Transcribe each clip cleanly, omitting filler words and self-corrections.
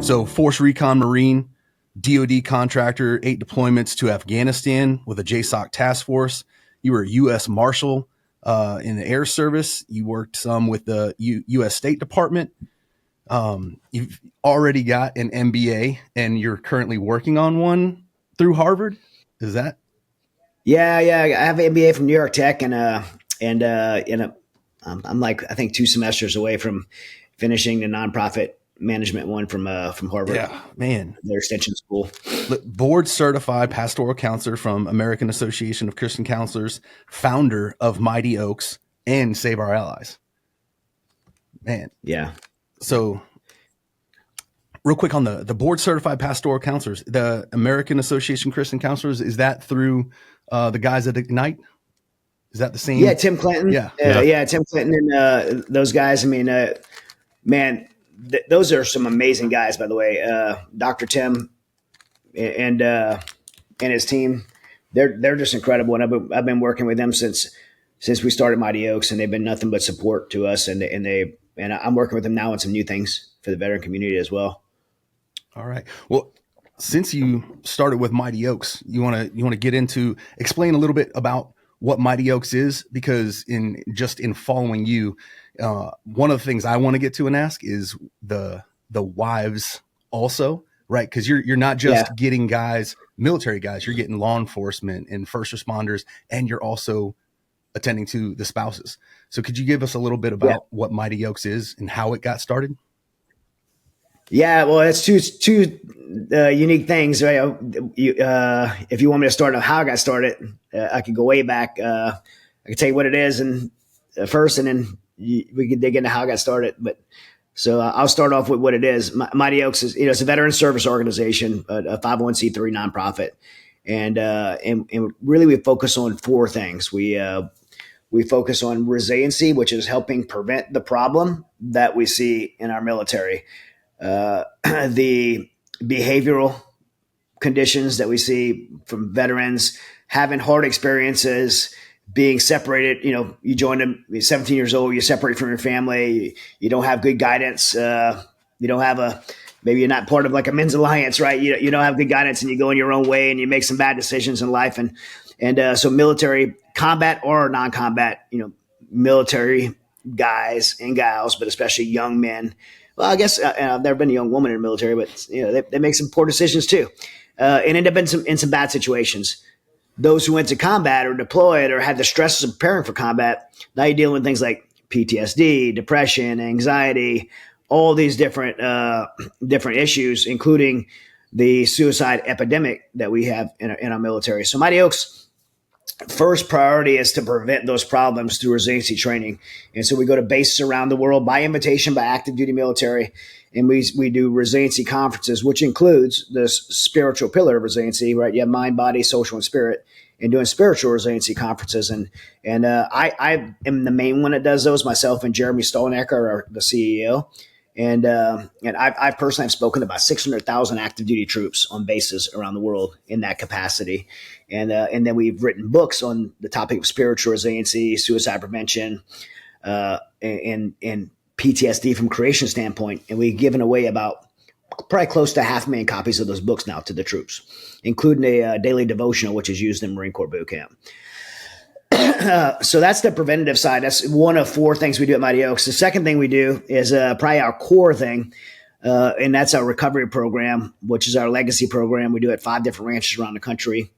So Force Recon Marine, DoD contractor, 8 deployments to Afghanistan with a JSOC task force. You were a U.S. Marshal in the Air Service. You worked some with the U.S. State Department. You've already got an MBA and you're currently working on one through Harvard. Is that? Yeah. I have an MBA from New York Tech, and I'm like, I think 2 semesters away from finishing the nonprofit management one from Harvard. Yeah, man. Their extension school. Board certified pastoral counselor from American Association of Christian Counselors, founder of Mighty Oaks and Save Our Allies. Man. Yeah. So real quick on the board certified pastoral counselors, the American Association of Christian Counselors, is that through the guys at Ignite? Is that the same? Yeah, Tim Clinton. Yeah, Tim Clinton and those guys. I mean, man, those are some amazing guys, by the way. Dr. Tim and his team, they're just incredible, and I've been working with them since we started Mighty Oaks, and they've been nothing but support to us, and I'm working with them now on some new things for the veteran community as well. All right. Well, since you started with Mighty Oaks, you want to get into explain a little bit about what Mighty Oaks is, because in following you, one of the things I want to get to and ask is the wives also, right? Because you're not just getting guys, military guys, you're getting law enforcement and first responders, and you're also attending to the spouses. So could you give us a little bit about what Mighty Oaks is and how it got started? Yeah, well, it's two unique things. Right? If you want me to start on how I got started, I could go way back. I could tell you what it is and first, and then we could dig into how I got started. But so I'll start off with what it is. Mighty Oaks is, it's a veteran service organization, a 501c3 nonprofit, and really we focus on 4 things. We focus on resiliency, which is helping prevent the problem that we see in our military. The behavioral conditions that we see from veterans, having hard experiences, being separated. You join them, you're 17 years old, you're separated from your family, you don't have good guidance. You don't have maybe you're not part of like a men's alliance, right? You don't have good guidance, and you go in your own way and you make some bad decisions in life. And so military, combat or non-combat, military guys and gals, but especially young men. Well, I guess I've never been a young woman in the military, but they make some poor decisions too, and end up in some bad situations. Those who went to combat or deployed or had the stresses of preparing for combat, now you're dealing with things like PTSD, depression, anxiety, all these different issues, including the suicide epidemic that we have in our military. So Mighty Oaks' first priority is to prevent those problems through resiliency training. And so we go to bases around the world by invitation by active duty military, and we do resiliency conferences, which includes the spiritual pillar of resiliency, right? You have mind, body, social, and spirit, and doing spiritual resiliency conferences. And I am the main one that does those. Myself and Jeremy Stolnecker are the CEO. And I personally have spoken to about 600,000 active duty troops on bases around the world in that capacity. And then we've written books on the topic of spiritual resiliency, suicide prevention, and PTSD from creation standpoint. And we've given away about probably close to 500,000 copies of those books now to the troops, including a daily devotional, which is used in Marine Corps boot camp. So that's the preventative side. That's one of 4 things we do at Mighty Oaks. The second thing we do is probably our core thing, and that's our recovery program, which is our legacy program. We do it at 5 different ranches around the country,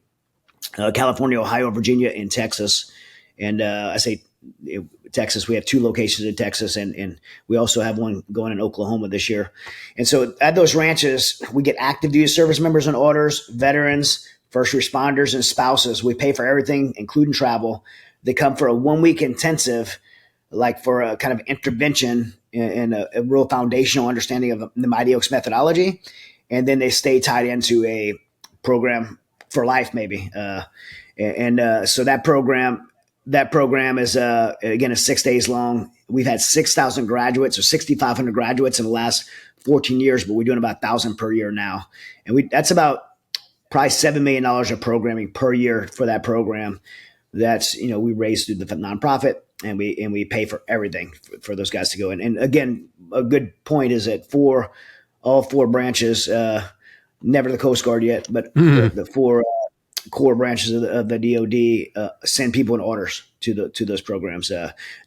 California, Ohio, Virginia, and Texas. And I say Texas, we have 2 locations in Texas, and we also have one going in Oklahoma this year. And so at those ranches, we get active duty service members and orders, veterans, first responders, and spouses. We pay for everything, including travel. They come for a 1-week intensive, like for a kind of intervention and a real foundational understanding of the Mighty Oaks methodology. And then they stay tied into a program for life, maybe. So that program is, again, is 6 days long. We've had 6,000 graduates or 6,500 graduates in the last 14 years, but we're doing about 1,000 per year now. And that's about probably $7 million of programming per year for that program. That's, we raise through the nonprofit, and we pay for everything for those guys to go in. And again, a good point is that for all four branches, never the Coast Guard yet, but the four core branches of the DoD send people in orders to those programs.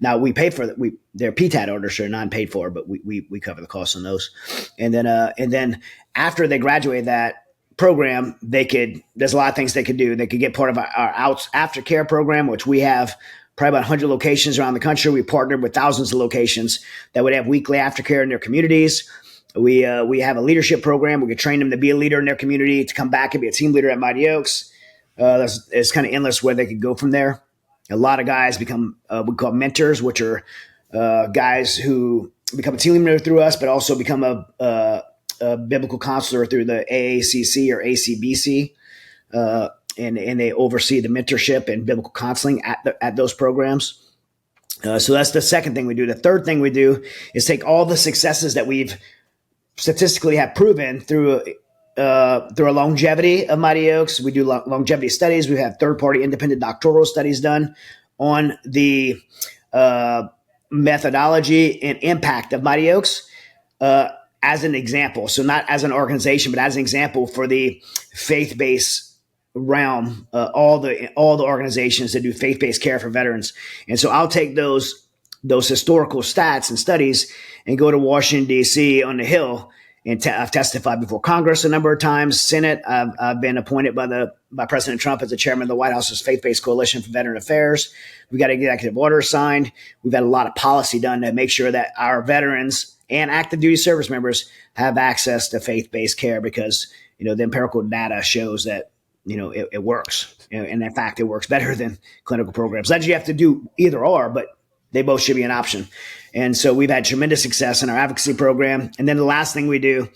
Now we pay for that. They're PTAD orders, are non-paid for, but we cover the costs on those. And then after they graduate that program, there's a lot of things they could do. They could get part of our aftercare program, which we have probably about 100 locations around the country. We partnered with thousands of locations that would have weekly aftercare in their communities. We have a leadership program. We could train them to be a leader in their community, to come back and be a team leader at Mighty Oaks. It's kind of endless where they could go from there. A lot of guys become we call mentors, which are guys who become a team leader through us, but also become a biblical counselor through the AACC or ACBC, and they oversee the mentorship and biblical counseling at those programs. So that's the second thing we do. The third thing we do is take all the successes that we've statistically have proven through a longevity of Mighty Oaks. We do longevity studies. We have third-party independent doctoral studies done on the methodology and impact of Mighty Oaks as an example. So not as an organization, but as an example for the faith-based realm, all the organizations that do faith-based care for veterans. And so I'll take those historical stats and studies and go to Washington, D.C. on the Hill. And I've testified before Congress a number of times, Senate. I've been appointed by President Trump as the chairman of the White House's Faith-Based Coalition for Veteran Affairs. We've got executive orders signed. We've had a lot of policy done to make sure that our veterans and active duty service members have access to faith-based care, because the empirical data shows that it works. And in fact, it works better than clinical programs. That you have to do either or, but they both should be an option. And so we've had tremendous success in our advocacy program. And then the last thing we do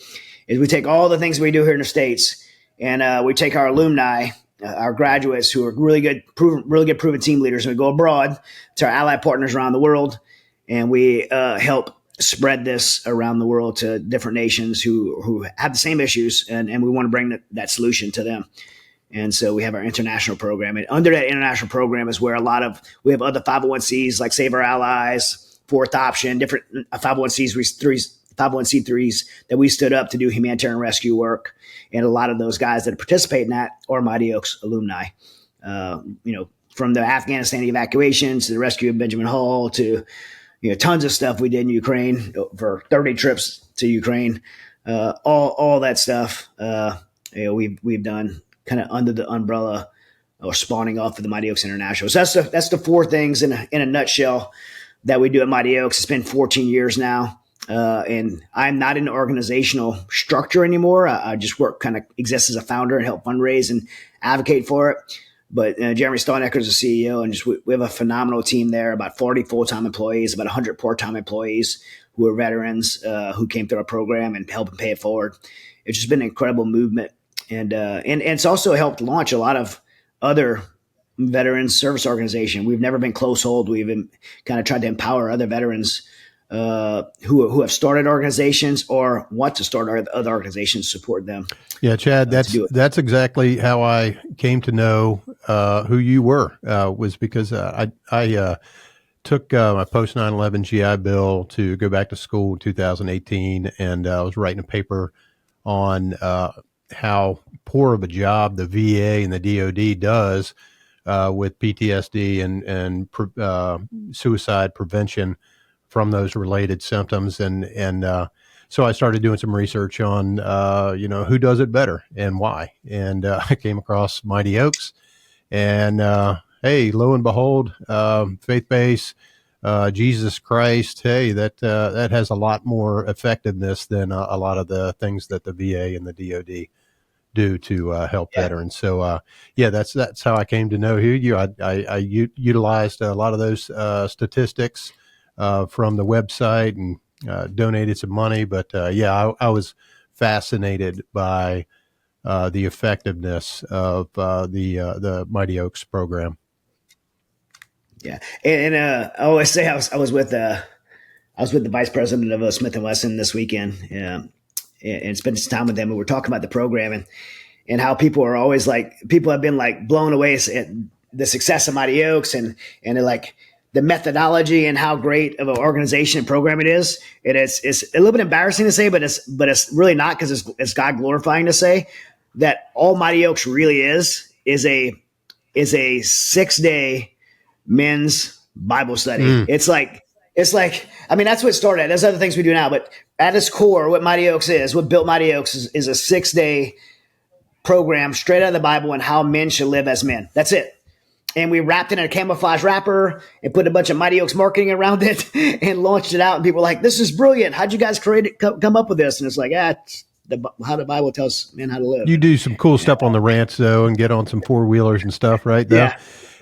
is we take all the things we do here in the States, and we take our alumni, our graduates who are really good proven team leaders, and we go abroad to our allied partners around the world, and we help spread this around the world to different nations who have the same issues, and we want to bring that solution to them. And so we have our international program, and under that international program is where we have other 501c like Save Our Allies, Fourth Option, different 501c3s that we stood up to do humanitarian rescue work. And a lot of those guys that participate in that are Mighty Oaks alumni. From the Afghanistan evacuations to the rescue of Benjamin Hall to tons of stuff we did in Ukraine, for 30 trips to Ukraine, all that stuff we've done kind of under the umbrella or spawning off of the Mighty Oaks International. So that's the four things in a nutshell that we do at Mighty Oaks. It's been 14 years now, and I'm not in the organizational structure anymore. I just exist as a founder and help fundraise and advocate for it. But Jeremy Stonecker is the CEO, and we have a phenomenal team there, about 40 full-time employees, about 100 part-time employees who are veterans who came through our program and helped pay it forward. It's just been an incredible movement. And it's also helped launch a lot of other veterans service organizations. We've never been close hold. We've been kind of tried to empower other veterans who have started organizations or want to start other organizations, support them. Yeah, Chad, that's exactly how I came to know who you were, was because I took my post 9/11 GI Bill to go back to school in 2018, and I was writing a paper on how poor of a job the VA and the DoD does with PTSD and suicide prevention from those related symptoms. And so I started doing some research on, who does it better and why. And I came across Mighty Oaks, and hey, lo and behold, faith-based, Jesus Christ, hey, that has a lot more effectiveness than a lot of the things that the VA and the DoD do to help veterans. So that's how I came to know you. I utilized a lot of those statistics from the website and donated some money. But I was fascinated by the effectiveness of the Mighty Oaks program. Yeah, and I always say I was with the vice president of Smith & Wesson this weekend, and spent some time with them, and we're talking about the program and how people are always people have been blown away at the success of Mighty Oaks, and they're like, the methodology and how great of an organization and program it is. And it's a little bit embarrassing to say, but it's really not, because it's God glorifying to say that all Mighty Oaks really is a 6-day men's Bible study. It's like, I mean, that's what it started at. There's other things we do now, but at its core, what Mighty Oaks is, what built Mighty Oaks is a 6-day program straight out of the Bible and how men should live as men. That's it. And we wrapped it in a camouflage wrapper and put a bunch of Mighty Oaks marketing around it and launched it out. And people were like, this is brilliant. How'd you guys come up with this? And it's like, how the Bible tells men how to live. You do some cool stuff on the ranch, though, and get on some 4-wheelers and stuff, right? Though? Yeah.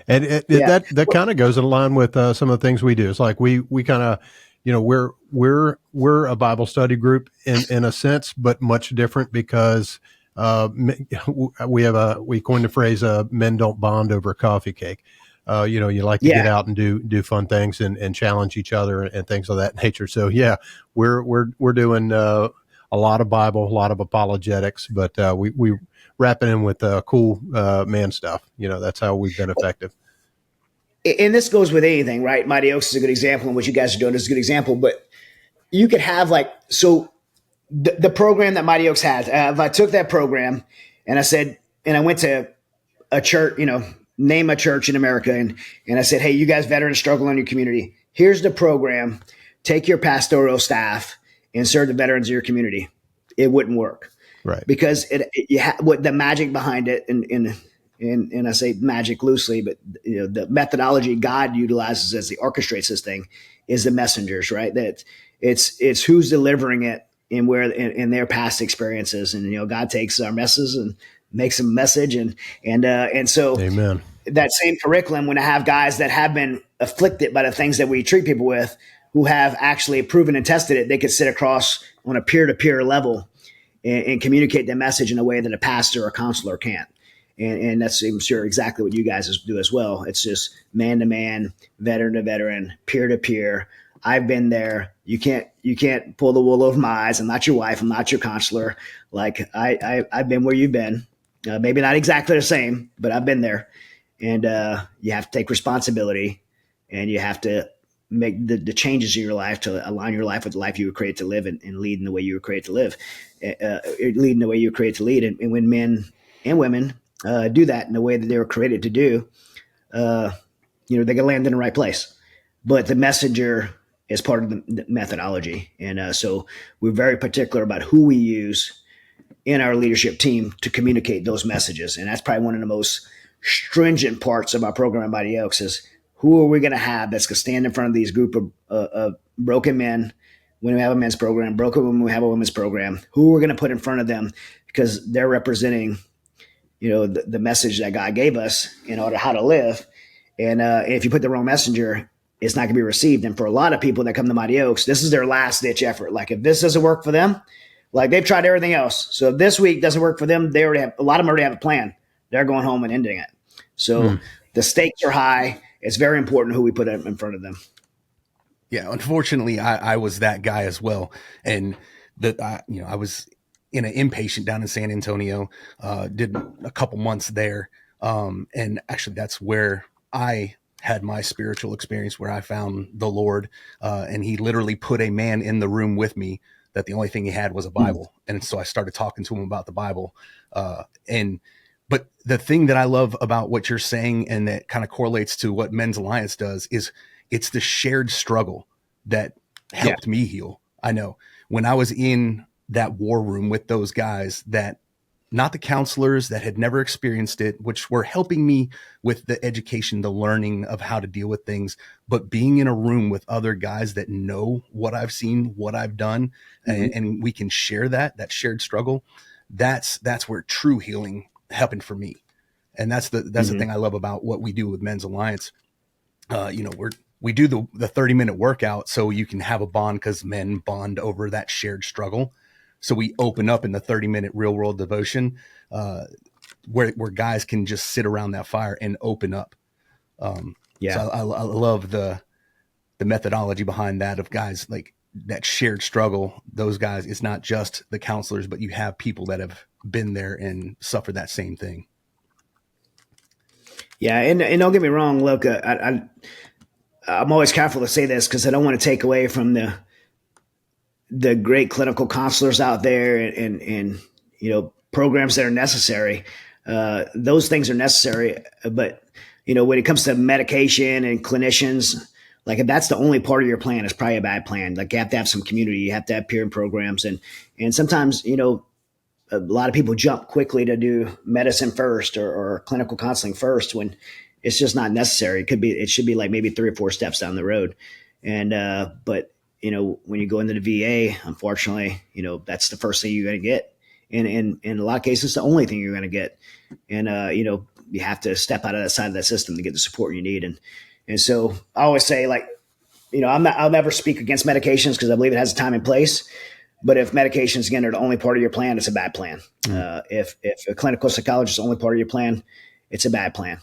And that kind of goes in line with some of the things we do. It's like we kind of, we're a Bible study group in a sense, but much different because we coined the phrase, men don't bond over a coffee cake. You like to get out and do fun things and challenge each other and things of that nature. So yeah, we're doing a lot of Bible, a lot of apologetics, but we wrap it in with cool man stuff. That's how we've been effective. And this goes with anything, right? Mighty Oaks is a good example, and what you guys are doing is a good example. But you could have the program that Mighty Oaks has. If I took that program and I went to a church, name a church in America, and I said, hey, you guys veterans struggle in your community. Here's the program. Take your pastoral staff and serve the veterans of your community. It wouldn't work, right? Because what the magic behind it, and I say magic loosely, but the methodology God utilizes as the orchestrates this thing is the messengers, right? That it's who's delivering it and where in their past experiences, and God takes our messes and makes a message, and so Amen. That same curriculum, when I have guys that have been afflicted by the things that we treat people with, who have actually proven and tested it, they could sit across on a peer-to-peer level and communicate their message in a way that a pastor or counselor can't. And that's, I'm sure, exactly what you guys do as well. It's just man to man, veteran to veteran, peer to peer. I've been there. You can't pull the wool over my eyes. I'm not your wife. I'm not your counselor. Like I've been where you've been. Maybe not exactly the same, but I've been there. And you have to take responsibility, and you have to make the changes in your life to align your life with the life you were created to live, and lead in the way you were created to live, lead in the way you were created to lead. And when men and women do that in the way that they were created to do, they can land in the right place. But the messenger is part of the methodology. And so we're very particular about who we use in our leadership team to communicate those messages. And that's probably one of the most stringent parts of our program at Mighty Oaks is, who are we going to have that's going to stand in front of these group of broken men when we have a men's program, broken women when we have a women's program, who we're going to put in front of them, because they're representing the message that God gave us in order how to live. And if you put the wrong messenger, it's not going to be received. And for a lot of people that come to Mighty Oaks, this is their last ditch effort. Like, if this doesn't work for them, like, they've tried everything else. So if this week doesn't work for them, a lot of them already have a plan. They're going home and ending it. So the stakes are high. It's very important who we put in front of them. Yeah. Unfortunately, I was that guy as well. And I was in an inpatient down in San Antonio, did a couple months there. And actually that's where I had my spiritual experience, where I found the Lord. And he literally put a man in the room with me that the only thing he had was a Bible. And so I started talking to him about the Bible. But the thing that I love about what you're saying, and that kind of correlates to what Men's Alliance does, is it's the shared struggle that helped me heal. I know when I was in that war room with those guys, that not the counselors that had never experienced it, which were helping me with the education, the learning of how to deal with things, but being in a room with other guys that know what I've seen, what I've done, and we can share that shared struggle. That's where true healing happened for me. And that's the thing I love about what we do with Men's Alliance. We do the 30-minute workout so you can have a bond, because men bond over that shared struggle. So we open up in the 30-minute real world devotion, where guys can just sit around that fire and open up. So I love the methodology behind that, of guys like that shared struggle. Those guys, it's not just the counselors, but you have people that have been there and suffered that same thing. Yeah. And don't get me wrong. Look, I'm always careful to say this because I don't want to take away from the great clinical counselors out there and programs that are necessary. Those things are necessary, but when it comes to medication and clinicians, like if that's the only part of your plan, it's probably a bad plan. Like you have to have some community, you have to have peer programs, and sometimes a lot of people jump quickly to do medicine first or clinical counseling first when it's just not necessary. It should be like maybe 3 or 4 steps down the road. And, but when you go into the VA, unfortunately, that's the first thing you're going to get. And in a lot of cases, the only thing you're going to get. And, you have to step out of that side of that system to get the support you need. And so I always say, like, I'll never speak against medications because I believe it has a time and place. But if medications, again, are the only part of your plan, it's a bad plan. If a clinical psychologist is the only part of your plan, it's a bad plan.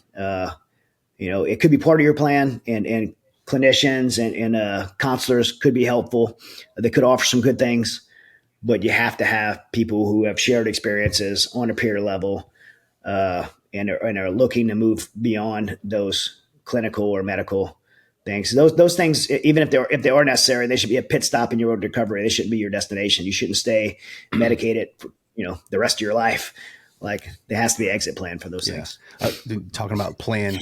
It could be part of your plan, and clinicians and counselors could be helpful. They could offer some good things, but you have to have people who have shared experiences on a peer level and are looking to move beyond those clinical or medical things. Those things, even if they are necessary, they should be a pit stop in your road to recovery. They shouldn't be your destination. You shouldn't stay medicated for, the rest of your life. Like there has to be an exit plan for those things. Talking about plan,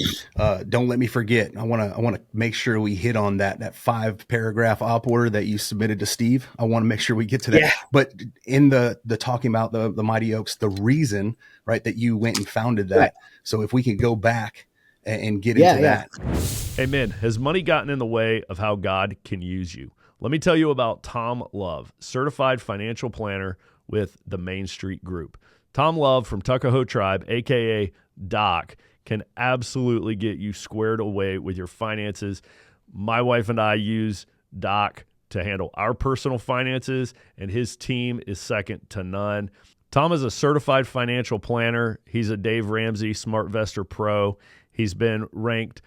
don't let me forget. I want to make sure we hit on that 5-paragraph op order that you submitted to Steve. I want to make sure we get to that. Yeah. But in the talking about the Mighty Oaks, the reason, right, that you went and founded that. Right. So if we could go back and get into that. Hey, man, has money gotten in the way of how God can use you? Let me tell you about Tom Love, certified financial planner with the Main Street Group. Tom Love from Tuckahoe Tribe, a.k.a. Doc, can absolutely get you squared away with your finances. My wife and I use Doc to handle our personal finances, and his team is second to none. Tom is a certified financial planner. He's a Dave Ramsey SmartVestor Pro. He's been ranked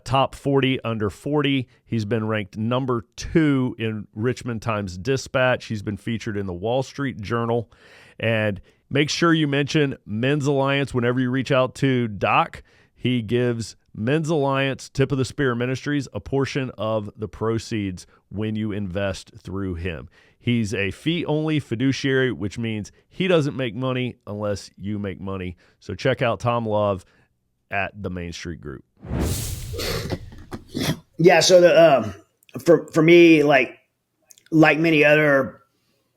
top 40 under 40. He's been ranked number 2 in Richmond Times Dispatch. He's been featured in the Wall Street Journal. And make sure you mention Men's Alliance whenever you reach out to Doc. He gives Men's Alliance, Tip of the Spear Ministries, a portion of the proceeds when you invest through him. He's a fee-only fiduciary, which means he doesn't make money unless you make money. So check out Tom Love at the Main Street Group. Yeah, so for me, like many other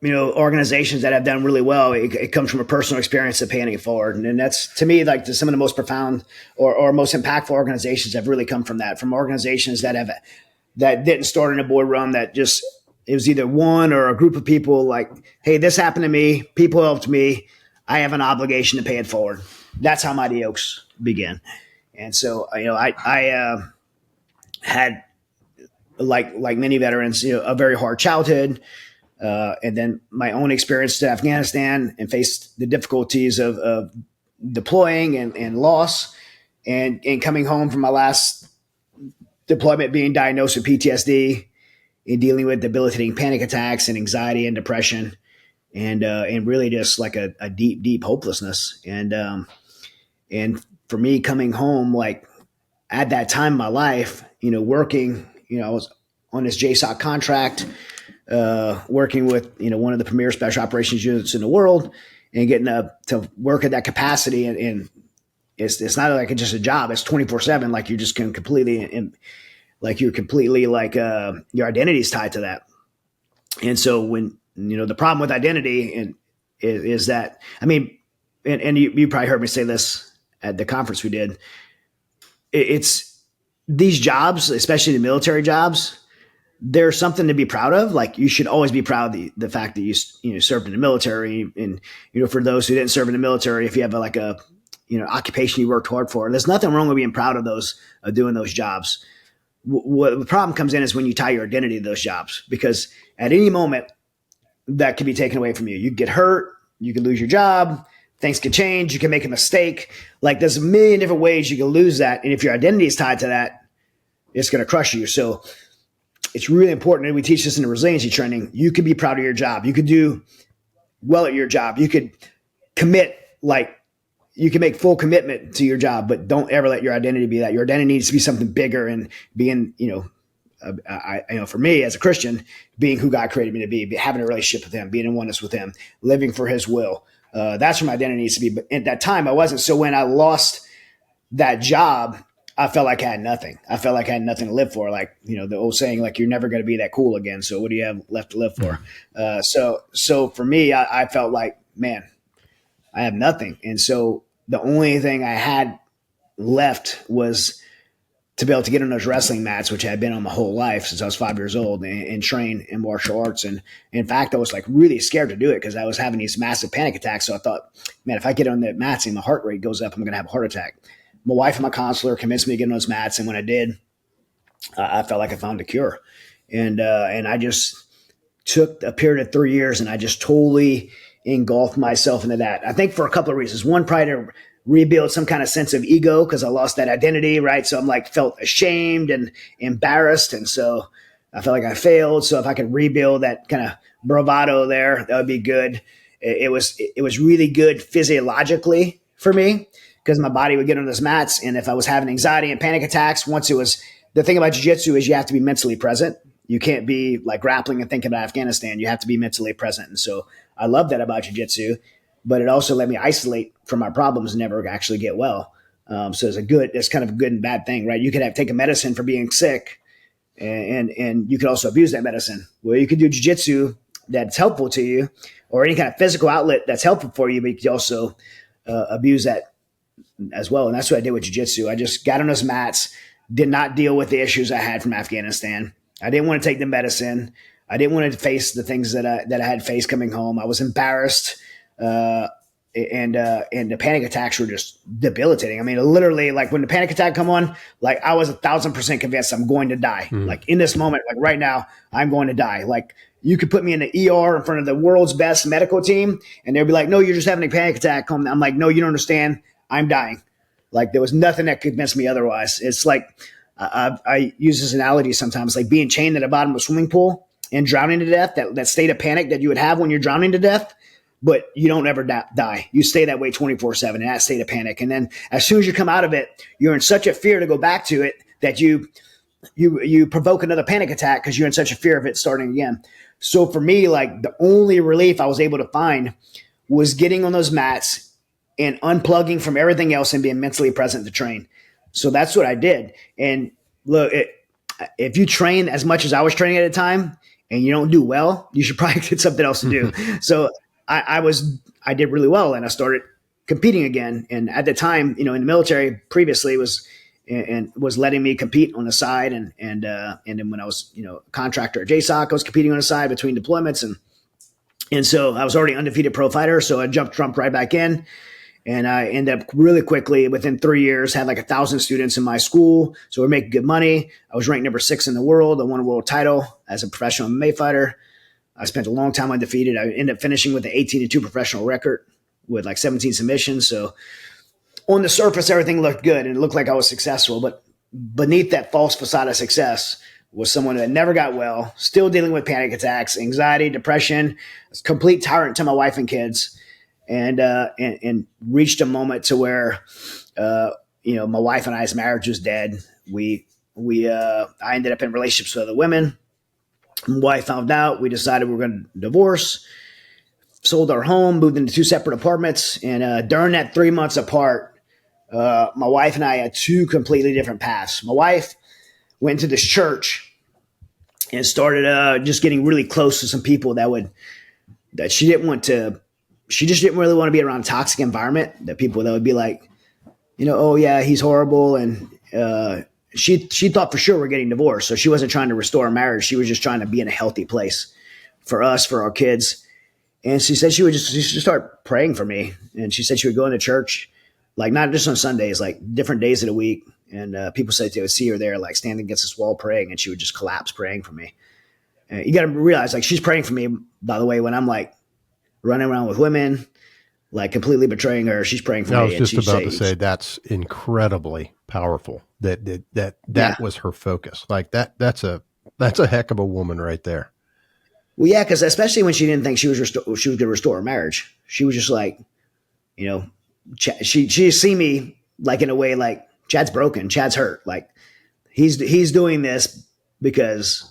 organizations that have done really well, it comes from a personal experience of paying it forward. And that's, to me, like some of the most profound or most impactful organizations have really come from organizations that didn't start in a boardroom, that just, it was either one or a group of people like, hey, this happened to me. People helped me. I have an obligation to pay it forward. That's how Mighty Oaks began. And so, I had, like many veterans, a very hard childhood. And then my own experience to Afghanistan and faced the difficulties of deploying and loss and coming home from my last deployment, being diagnosed with PTSD and dealing with debilitating panic attacks and anxiety and depression and really just like a deep, deep hopelessness. And for me coming home, like at that time in my life, working, I was on this JSOC contract, working with, one of the premier special operations units in the world and getting to work at that capacity. And it's not like it's just a job. It's 24/7. Like you're just completely, your identity is tied to that. And so when, the problem with identity is that, I mean, and you probably heard me say this at the conference we did, it's these jobs, especially the military jobs, there's something to be proud of. Like you should always be proud of the fact that you served in the military. And, for those who didn't serve in the military, if you have a occupation you worked hard for, there's nothing wrong with being proud of doing those jobs. What the problem comes in is when you tie your identity to those jobs, because at any moment that can be taken away from you. You get hurt, you can lose your job, things can change, you can make a mistake. Like there's a million different ways you can lose that. And if your identity is tied to that, it's going to crush you. So it's really important, and we teach this in the resiliency training. You can be proud of your job. You could do well at your job. You could commit, like, you can make full commitment to your job, but don't ever let your identity be that. Your identity needs to be something bigger, and being, for me as a Christian, being who God created me to be, having a relationship with him, being in oneness with him, living for his will. That's where my identity needs to be. But at that time I wasn't. So when I lost that job, I felt like I had nothing. I felt like I had nothing to live for. Like, the old saying, like, you're never going to be that cool again. So what do you have left to live for? So for me, I felt like, man, I have nothing. And so the only thing I had left was to be able to get on those wrestling mats, which I had been on my whole life since I was 5 years old, and train in martial arts. And in fact, I was like really scared to do it because I was having these massive panic attacks. So I thought, man, if I get on the mats and my heart rate goes up, I'm going to have a heart attack. My wife and my counselor convinced me to get on those mats. And when I did, I felt like I found a cure. And I just took a period of 3 years and I just totally engulfed myself into that. I think for a couple of reasons. One, probably to rebuild some kind of sense of ego because I lost that identity, right? So I'm like felt ashamed and embarrassed. And so I felt like I failed. So if I could rebuild that kind of bravado there, that would be good. It was really good physiologically for me because my body would get on those mats. And if I was having anxiety and panic attacks, the thing about jiu-jitsu is you have to be mentally present. You can't be like grappling and thinking about Afghanistan. You have to be mentally present. And so I love that about jiu-jitsu, but it also let me isolate from my problems and never actually get well. So it's kind of a good and bad thing, right? You could take a medicine for being sick and you could also abuse that medicine. Well, you could do jiu-jitsu that's helpful to you or any kind of physical outlet that's helpful for you, but you could also abuse that as well. And that's what I did with jiu-jitsu. I just got on those mats, did not deal with the issues I had from Afghanistan. I didn't want to take the medicine. I didn't want to face the things that I had faced coming home. I was embarrassed. And the panic attacks were just debilitating. I mean, literally, like when the panic attack come on, like I was 1,000% convinced I'm going to die. Like in this moment, like right now, I'm going to die. Like you could put me in the ER in front of the world's best medical team, and they'll be like, "No, you're just having a panic attack." I'm like, "No, you don't understand. I'm dying." Like there was nothing that could convince me otherwise. It's like I use this analogy sometimes, like being chained at the bottom of a swimming pool and drowning to death. That state of panic that you would have when you're drowning to death. But you don't ever die. You stay that way 24/7 in that state of panic. And then as soon as you come out of it, you're in such a fear to go back to it that you provoke another panic attack because you're in such a fear of it starting again. So for me, like the only relief I was able to find was getting on those mats and unplugging from everything else and being mentally present to train. So that's what I did. And look, if you train as much as I was training at the time and you don't do well, you should probably get something else to do. So I did really well and I started competing again. And at the time, in the military previously was letting me compete on the side. And then when I was, a contractor at JSOC, I was competing on the side between deployments. And so I was already undefeated pro fighter. So I jumped right back in and I ended up really quickly within 3 years, had like 1,000 students in my school. So we're making good money. I was ranked number 6 in the world. I won a world title as a professional MMA fighter. I spent a long time undefeated. I ended up finishing with an 18-2 professional record with like 17 submissions. So on the surface, everything looked good and it looked like I was successful. But beneath that false facade of success was someone that never got well, still dealing with panic attacks, anxiety, depression, complete tyrant to my wife and kids, and reached a moment to where, my wife and I's marriage was dead. I ended up in relationships with other women. My wife found out. We decided we were going to divorce, sold our home, moved into 2 separate apartments. And during that 3 months apart, my wife and I had 2 completely different paths. My wife went to this church and started just getting really close to some people that she didn't want to. She just didn't really want to be around a toxic environment. That people that would be like, oh yeah, he's horrible, and she thought for sure we're getting divorced. So she wasn't trying to restore our marriage. She was just trying to be in a healthy place for us, for our kids. And she said she would just start praying for me. And she said she would go into church, like not just on Sundays, like different days of the week. And people said they would see her there, like standing against this wall praying, and she would just collapse praying for me. And you got to realize, like, she's praying for me, by the way, when I'm like running around with women, like completely betraying her. She's praying for me. I was just about to say that's incredibly powerful. That was her focus. Like that's a heck of a woman right there. Well, yeah, because especially when she didn't think she was going to restore her marriage, she was just like, she see me like in a way like Chad's broken, Chad's hurt, like he's doing this because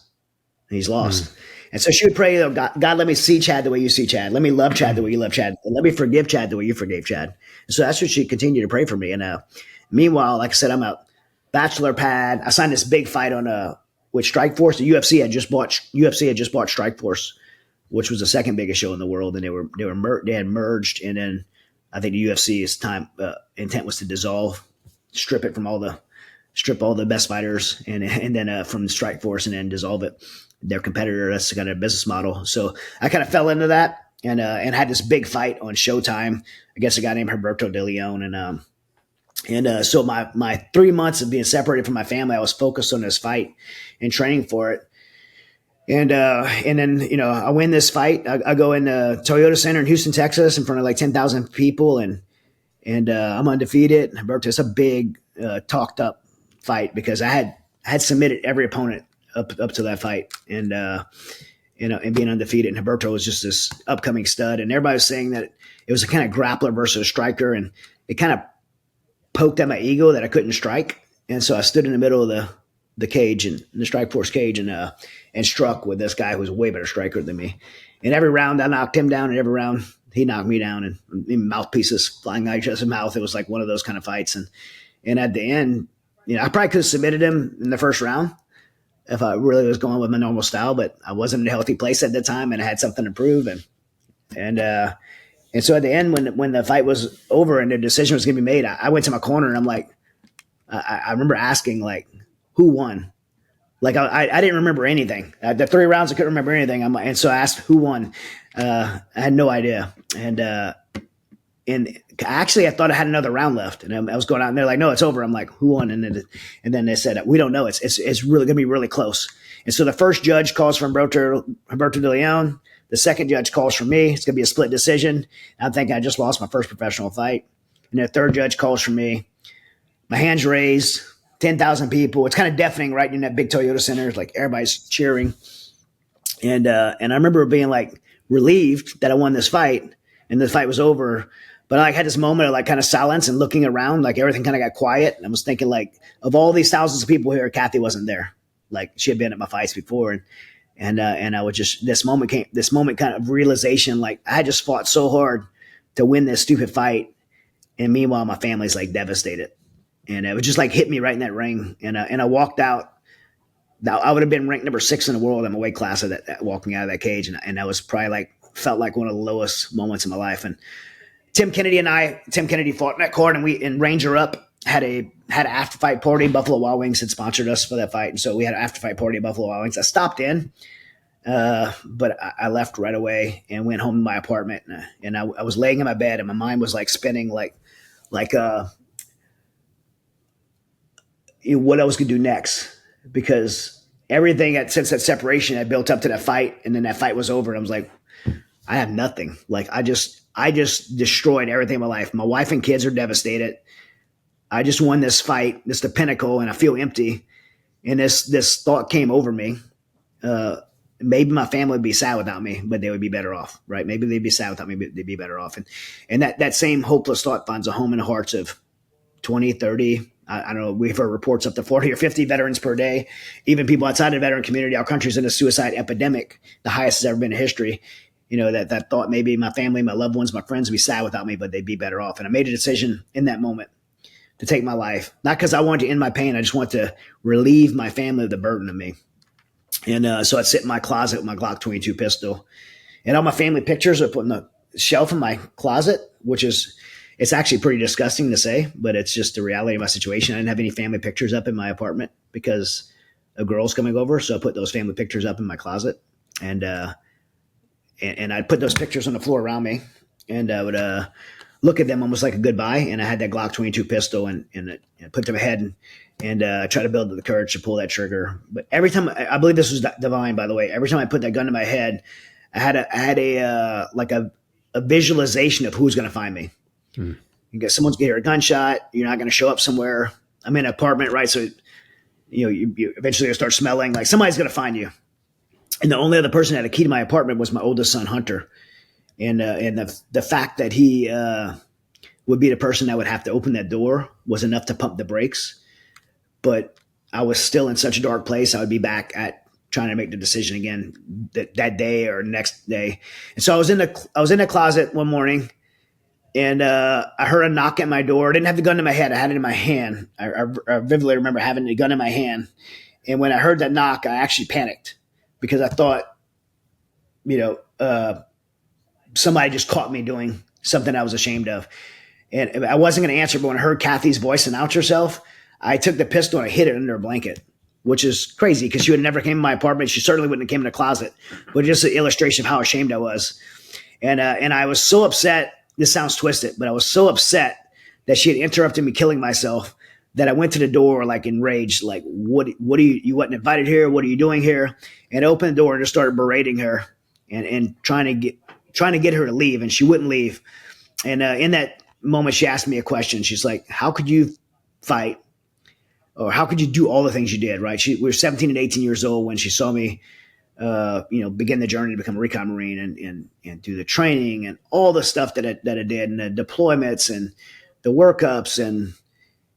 he's lost. And so she would pray, God, let me see Chad the way you see Chad. Let me love Chad the way you love Chad. And let me forgive Chad the way you forgave Chad. And so that's what she continued to pray for me. And meanwhile, like I said, I'm a bachelor pad. I signed this big fight on with Strike Force. The UFC had just bought Strike Force, which was the second biggest show in the world, and they had merged. And then I think the UFC's intent was to dissolve, strip all the best fighters, and then from Strike Force, and then dissolve it. Their competitor, that's kind of a business model. So I kind of fell into that and had this big fight on Showtime against a guy named Roberto De Leon. So my 3 months of being separated from my family, I was focused on this fight and training for it. And then, I win this fight. I go in the Toyota Center in Houston, Texas, in front of like 10,000 people. And I'm undefeated. It's a big, talked up fight because I had submitted every opponent up to that fight, and being undefeated. And Roberto was just this upcoming stud, and everybody was saying that it was a kind of grappler versus a striker, and it kind of poked at my ego that I couldn't strike. And so I stood in the middle of the cage, and the Strike Force cage, and struck with this guy who was a way better striker than me. And every round I knocked him down, and every round he knocked me down, and mouthpieces flying out of his mouth. It was like one of those kind of fights. And at the end, I probably could have submitted him in the first round if I really was going with my normal style, but I wasn't in a healthy place at the time, and I had something to prove. And so at the end, when the fight was over and the decision was going to be made, I went to my corner, and I'm like, I remember asking, like, who won? Like, I didn't remember anything. The 3 rounds, I couldn't remember anything. And so I asked who won. I had no idea. And actually, I thought I had another round left, and I was going out, and they're like, "No, it's over." I'm like, "Who won?" And then they said, "We don't know. It's really going to be really close." And so the first judge calls for Roberto De Leon. The second judge calls for me. It's going to be a split decision. I'm thinking I just lost my first professional fight. And the third judge calls for me. My hands raised, 10,000 people. It's kind of deafening, right in that big Toyota Center. It's like everybody's cheering. And I remember being like relieved that I won this fight, and the fight was over. But I had this moment of like kind of silence and looking around, like everything kind of got quiet. And I was thinking, like, of all these thousands of people here, Kathy wasn't there. Like, she had been at my fights before. And I would just, this moment kind of realization, like I just fought so hard to win this stupid fight. And meanwhile, my family's like devastated. And it would just like hit me right in that ring. And I walked out. I would have been ranked number 6 in the world in my weight class of that walking out of that cage. And that was probably felt like one of the lowest moments in my life. And Tim Kennedy fought in that card, and we in Ranger Up had an after fight party. Buffalo Wild Wings had sponsored us for that fight, and so we had an after fight party at Buffalo Wild Wings. I stopped in, but I left right away and went home to my apartment, and I was laying in my bed, and my mind was like spinning, like what I was gonna do next, because everything since that separation had built up to that fight, and then that fight was over, and I was like, I have nothing. Like I just destroyed everything in my life. My wife and kids are devastated. I just won this fight. This is the pinnacle, and I feel empty. And this thought came over me. Maybe my family would be sad without me, but they would be better off, right? Maybe they'd be sad without me, but they'd be better off. And that same hopeless thought finds a home in the hearts of 20, 30. I don't know. We've heard reports up to 40 or 50 veterans per day. Even people outside the veteran community. Our country's in a suicide epidemic, the highest it's ever been in history. That thought maybe my family, my loved ones, my friends would be sad without me, but they'd be better off. And I made a decision in that moment to take my life, not because I wanted to end my pain. I just want to relieve my family of the burden of me. And so I'd sit in my closet with my Glock 22 pistol, and all my family pictures are put in the shelf in my closet, it's actually pretty disgusting to say, but it's just the reality of my situation. I didn't have any family pictures up in my apartment because of girls coming over. So I put those family pictures up in my closet, and I'd put those pictures on the floor around me, and I would look at them almost like a goodbye. And I had that Glock 22 pistol and put to my head and try to build the courage to pull that trigger. But every time, I believe this was divine, by the way, every time I put that gun to my head, I had a visualization of who's going to find me. Someone's going to hear a gunshot. You're not going to show up somewhere. I'm in an apartment, right? So, you eventually you'll start smelling like somebody's going to find you. And the only other person that had a key to my apartment was my oldest son, Hunter. And the fact that he would be the person that would have to open that door was enough to pump the brakes. But I was still in such a dark place. I would be back at trying to make the decision again that day or next day. And so I was in the closet one morning, and I heard a knock at my door. I didn't have the gun in my head. I had it in my hand. I vividly remember having the gun in my hand. And when I heard that knock, I actually panicked because I thought, somebody just caught me doing something I was ashamed of. And I wasn't going to answer, but when I heard Kathy's voice announce herself, I took the pistol and I hid it under a blanket, which is crazy because she would have never came in my apartment. She certainly wouldn't have came in the closet, but just an illustration of how ashamed I was. And I was so upset. This sounds twisted, but I was so upset that she had interrupted me killing myself that I went to the door like enraged, like, what are you wasn't invited here? What are you doing here? And I opened the door and just started berating her and trying to get her to leave. And she wouldn't leave. And in that moment, she asked me a question. She's like, how could you fight? Or how could you do all the things you did, right? We were 17 and 18 years old when she saw me, begin the journey to become a recon Marine and do the training and all the stuff that I did, and the deployments and the workups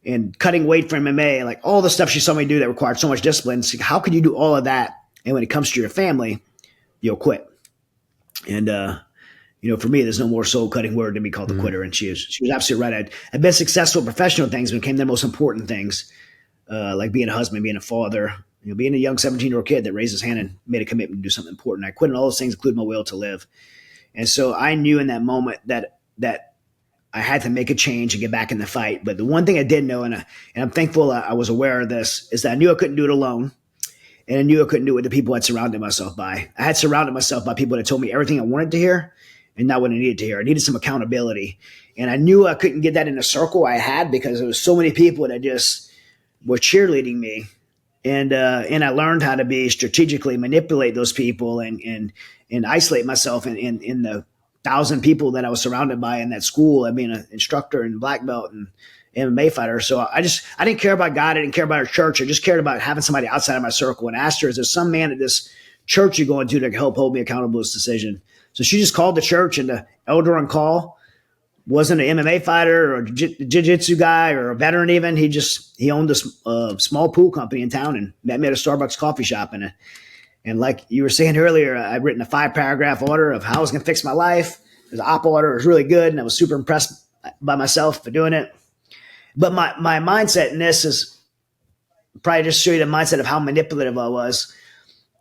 and cutting weight for MMA, like all the stuff she saw me do that required so much discipline. So how could you do all of that? And when it comes to your family, you'll quit. And, for me, there's no more soul cutting word than be called the quitter. And she was absolutely right. I'd been successful in professional things when it came to the most important things, like being a husband, being a father, being a young 17-year-old kid that raised his hand and made a commitment to do something important. I quit on all those things, including my will to live. And so I knew in that moment that I had to make a change and get back in the fight. But the one thing I did know, and I'm thankful I was aware of this, is that I knew I couldn't do it alone. And I knew I couldn't do it with the people I'd surrounded myself by. I had surrounded myself by people that told me everything I wanted to hear and not what I needed to hear. I needed some accountability. And I knew I couldn't get that in a circle I had because there was so many people that just were cheerleading me. And I learned how to be strategically manipulate those people and isolate myself in the 1,000 people that I was surrounded by in that school. I mean, an instructor and black belt and MMA fighter. So I didn't care about God. I didn't care about our church. I just cared about having somebody outside of my circle, and asked her, is there some man at this church you're going to that can help hold me accountable to this decision? So she just called the church, and the elder on call wasn't an MMA fighter or a jiu-jitsu guy or a veteran even. He owned a small pool company in town and met me at a Starbucks coffee shop. And like you were saying earlier, I'd written a 5-paragraph order of how I was going to fix my life. It was an op order. It was really good, and I was super impressed by myself for doing it. But my mindset in this is probably just show you the mindset of how manipulative I was.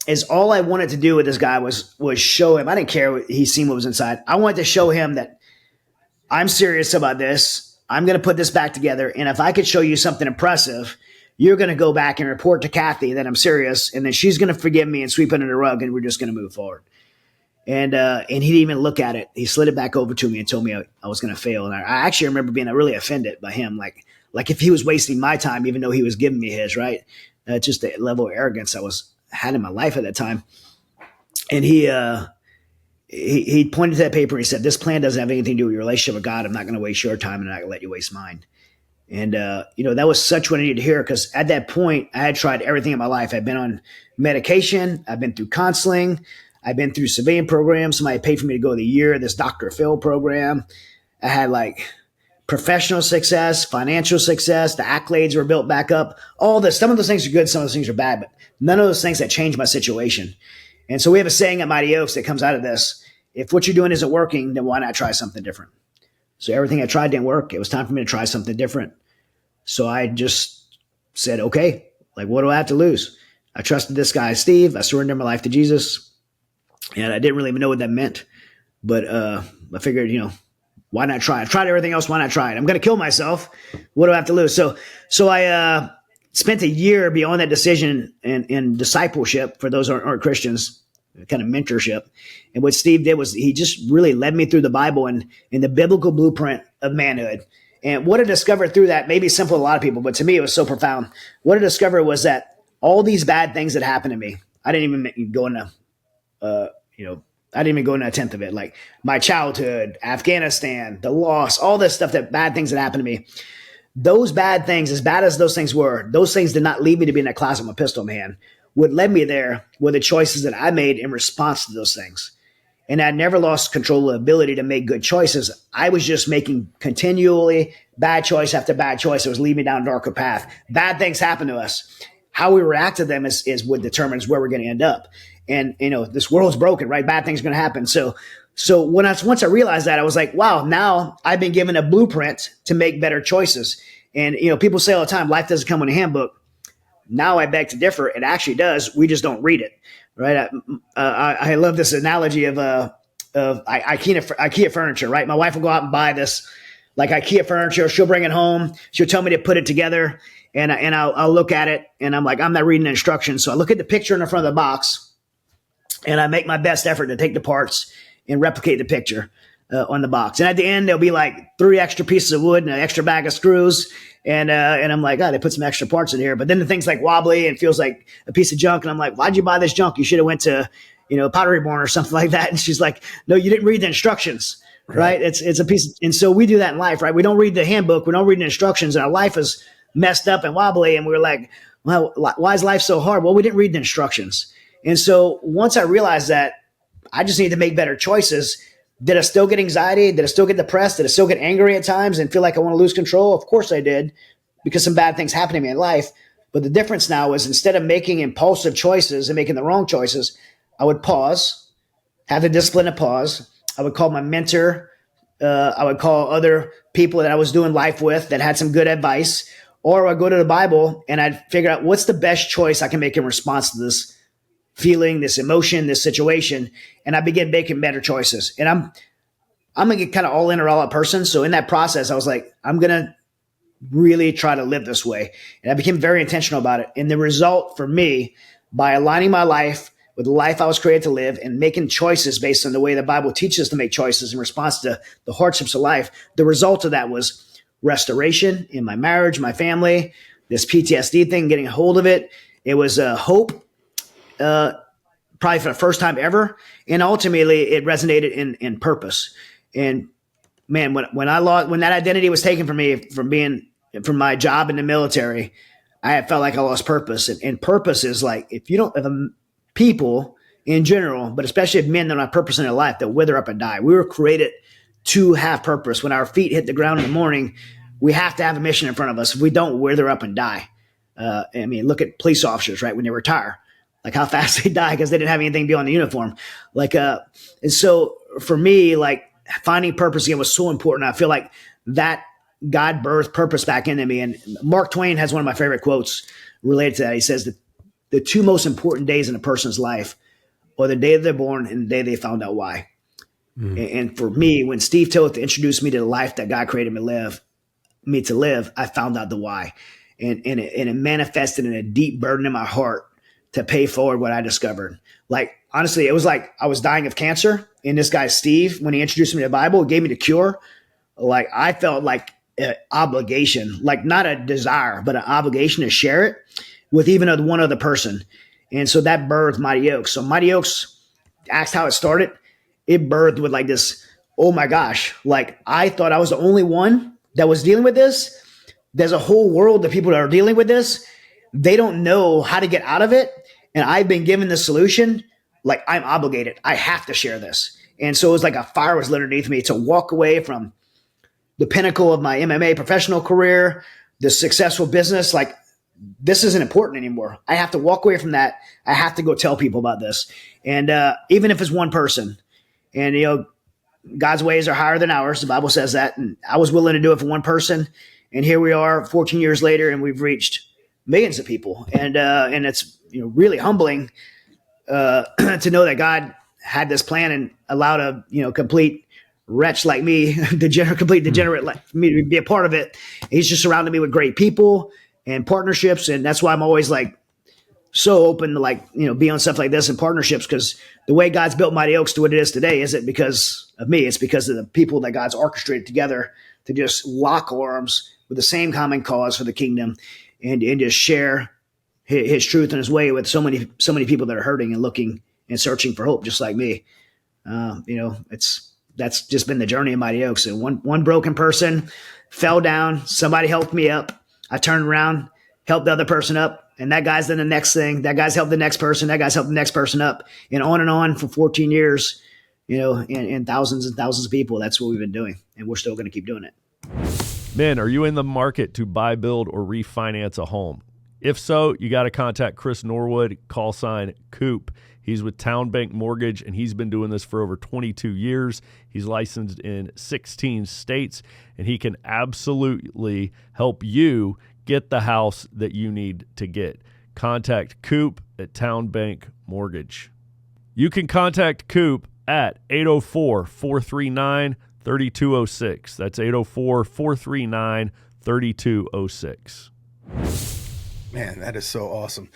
Is all I wanted to do with this guy was show him. I didn't care what he's seen what was inside. I wanted to show him that I'm serious about this. I'm going to put this back together. And if I could show you something impressive, you're going to go back and report to Kathy that I'm serious. And then she's going to forgive me and sweep it under the rug. And we're just going to move forward. And he didn't even look at it. He slid it back over to me and told me I was going to fail. And I actually remember being really offended by him. Like if he was wasting my time, even though he was giving me his, right? Just the level of arrogance I had in my life at that time. And he pointed to that paper and he said, this plan doesn't have anything to do with your relationship with God. I'm not going to waste your time, and I'm not going to let you waste mine. And, that was such what I needed to hear, because at that point I had tried everything in my life. I'd been on medication. I've been through counseling. I've been through civilian programs. Somebody paid for me to go the year, this Dr. Phil program. I had like professional success, financial success. The accolades were built back up. All this, some of those things are good. Some of those things are bad, but none of those things that changed my situation. And so we have a saying at Mighty Oaks that comes out of this. If what you're doing isn't working, then why not try something different? So everything I tried didn't work. It was time for me to try something different. So I just said, okay, like, what do I have to lose? I trusted this guy, Steve. I surrendered my life to Jesus. And I didn't really even know what that meant. But I figured, why not try? I've tried everything else. Why not try it? I'm going to kill myself. What do I have to lose? So I spent a year beyond that decision in discipleship for those who aren't Christians, kind of mentorship. And what Steve did was he just really led me through the Bible and in the biblical blueprint of manhood. And what I discovered through that may be simple to a lot of people, but to me it was so profound. What I discovered was that all these bad things that happened to me, I didn't even go into, I didn't even go into a tenth of it. Like my childhood, Afghanistan, the loss, all this stuff, that bad things that happened to me. Those bad things, as bad as those things were, those things did not lead me to be in that closet with a pistol in my hand. What led me there were the choices that I made in response to those things. and I never lost control of the ability to make good choices. I was just making continually bad choice after bad choice. It was leading me down a darker path. Bad things happen to us. How we react to them is what determines where we're going to end up. And, this world's broken, right? Bad things are going to happen. So once I realized that, I was like, wow, now I've been given a blueprint to make better choices. And, people say all the time, life doesn't come in a handbook. Now I beg to differ. It actually does. We just don't read it, right? I love this analogy of IKEA furniture, right? My wife will go out and buy this like IKEA furniture. She'll bring it home. She'll tell me to put it together, and I'll look at it, and I'm like, I'm not reading the instructions. So I look at the picture in the front of the box, and I make my best effort to take the parts and replicate the picture on the box. And at the end, there'll be like 3 extra pieces of wood and an extra bag of screws. And I'm like, they put some extra parts in here. But then the thing's like wobbly and feels like a piece of junk. And I'm like, why'd you buy this junk? You should have went to, Pottery Barn or something like that. And she's like, no, you didn't read the instructions, right? It's a piece. And so we do that in life, right? We don't read the handbook. We don't read the instructions. And our life is messed up and wobbly. And we're like, well, why is life so hard? Well, we didn't read the instructions. And so once I realized that, I just need to make better choices. Did I still get anxiety? Did I still get depressed? Did I still get angry at times and feel like I want to lose control? Of course I did, because some bad things happened to me in life. But the difference now is, instead of making impulsive choices and making the wrong choices, I would pause, have the discipline to pause. I would call my mentor. I would call other people that I was doing life with that had some good advice. Or I'd go to the Bible and I'd figure out what's the best choice I can make in response to this feeling, this emotion, this situation. And I begin making better choices. And I'm going to get kind of all in or all out person. So in that process, I was like, I'm going to really try to live this way. And I became very intentional about it. And the result for me, by aligning my life with the life I was created to live and making choices based on the way the Bible teaches us to make choices in response to the hardships of life, the result of that was restoration in my marriage, my family, this PTSD thing, getting a hold of it. It was hope. Probably for the first time ever. And ultimately it resonated in purpose. And man, when that identity was taken from me, from my job in the military, I felt like I lost purpose. And purpose is like, if people in general, but especially if men don't have purpose in their life, they'll wither up and die. We were created to have purpose. When our feet hit the ground in the morning, we have to have a mission in front of us. If we don't, wither up and die. Look at police officers, right? When they retire, like how fast they die because they didn't have anything beyond the uniform. And so for me, like, finding purpose again was so important. I feel like that God birthed purpose back into me. And Mark Twain has one of my favorite quotes related to that. He says that the 2 most important days in a person's life are the day they're born and the day they found out why. And for me, when Steve Tillett introduced me to the life that God created me to live, I found out the why. And it manifested in a deep burden in my heart to pay forward what I discovered. Like, honestly, it was like I was dying of cancer. And this guy, Steve, when he introduced me to the Bible, gave me the cure. Like, I felt like an obligation, like not a desire, but an obligation to share it with even one other person. And so that birthed Mighty Oaks. So Mighty Oaks, asked how it started. It birthed with like this, oh my gosh, like I thought I was the only one that was dealing with this. There's a whole world of people that are dealing with this. They don't know how to get out of it. And I've been given the solution. Like, I'm obligated. I have to share this. And so it was like a fire was lit underneath me to walk away from the pinnacle of my MMA professional career, the successful business. Like, this isn't important anymore. I have to walk away from that. I have to go tell people about this. And even if it's one person, and God's ways are higher than ours. The Bible says that. And I was willing to do it for one person. And here we are 14 years later, and we've reached millions of people. And it's really humbling to know that God had this plan and allowed a complete wretch like me, complete degenerate like me, to be a part of it. He's just surrounded me with great people and partnerships, and that's why I'm always like so open to be on stuff like this and partnerships, because the way God's built Mighty Oaks to what it is today isn't because of me. It's because of the people that God's orchestrated together to just lock arms with the same common cause for the kingdom and just share his truth and his way with so many people that are hurting and looking and searching for hope, just like me. That's just been the journey of Mighty Oaks. And one broken person fell down. Somebody helped me up. I turned around, helped the other person up. And that guy's done the next thing. That guy's helped the next person. That guy's helped the next person up. And on for 14 years, and thousands and thousands of people. That's what we've been doing, and we're still going to keep doing it. Men, are you in the market to buy, build, or refinance a home? If so, you got to contact Chris Norwood, call sign Coop. He's with Town Bank Mortgage, and he's been doing this for over 22 years. He's licensed in 16 states, and he can absolutely help you get the house that you need to get. Contact Coop at Town Bank Mortgage. You can contact Coop at 804-439-3206. That's 804-439-3206. Man, that is so awesome.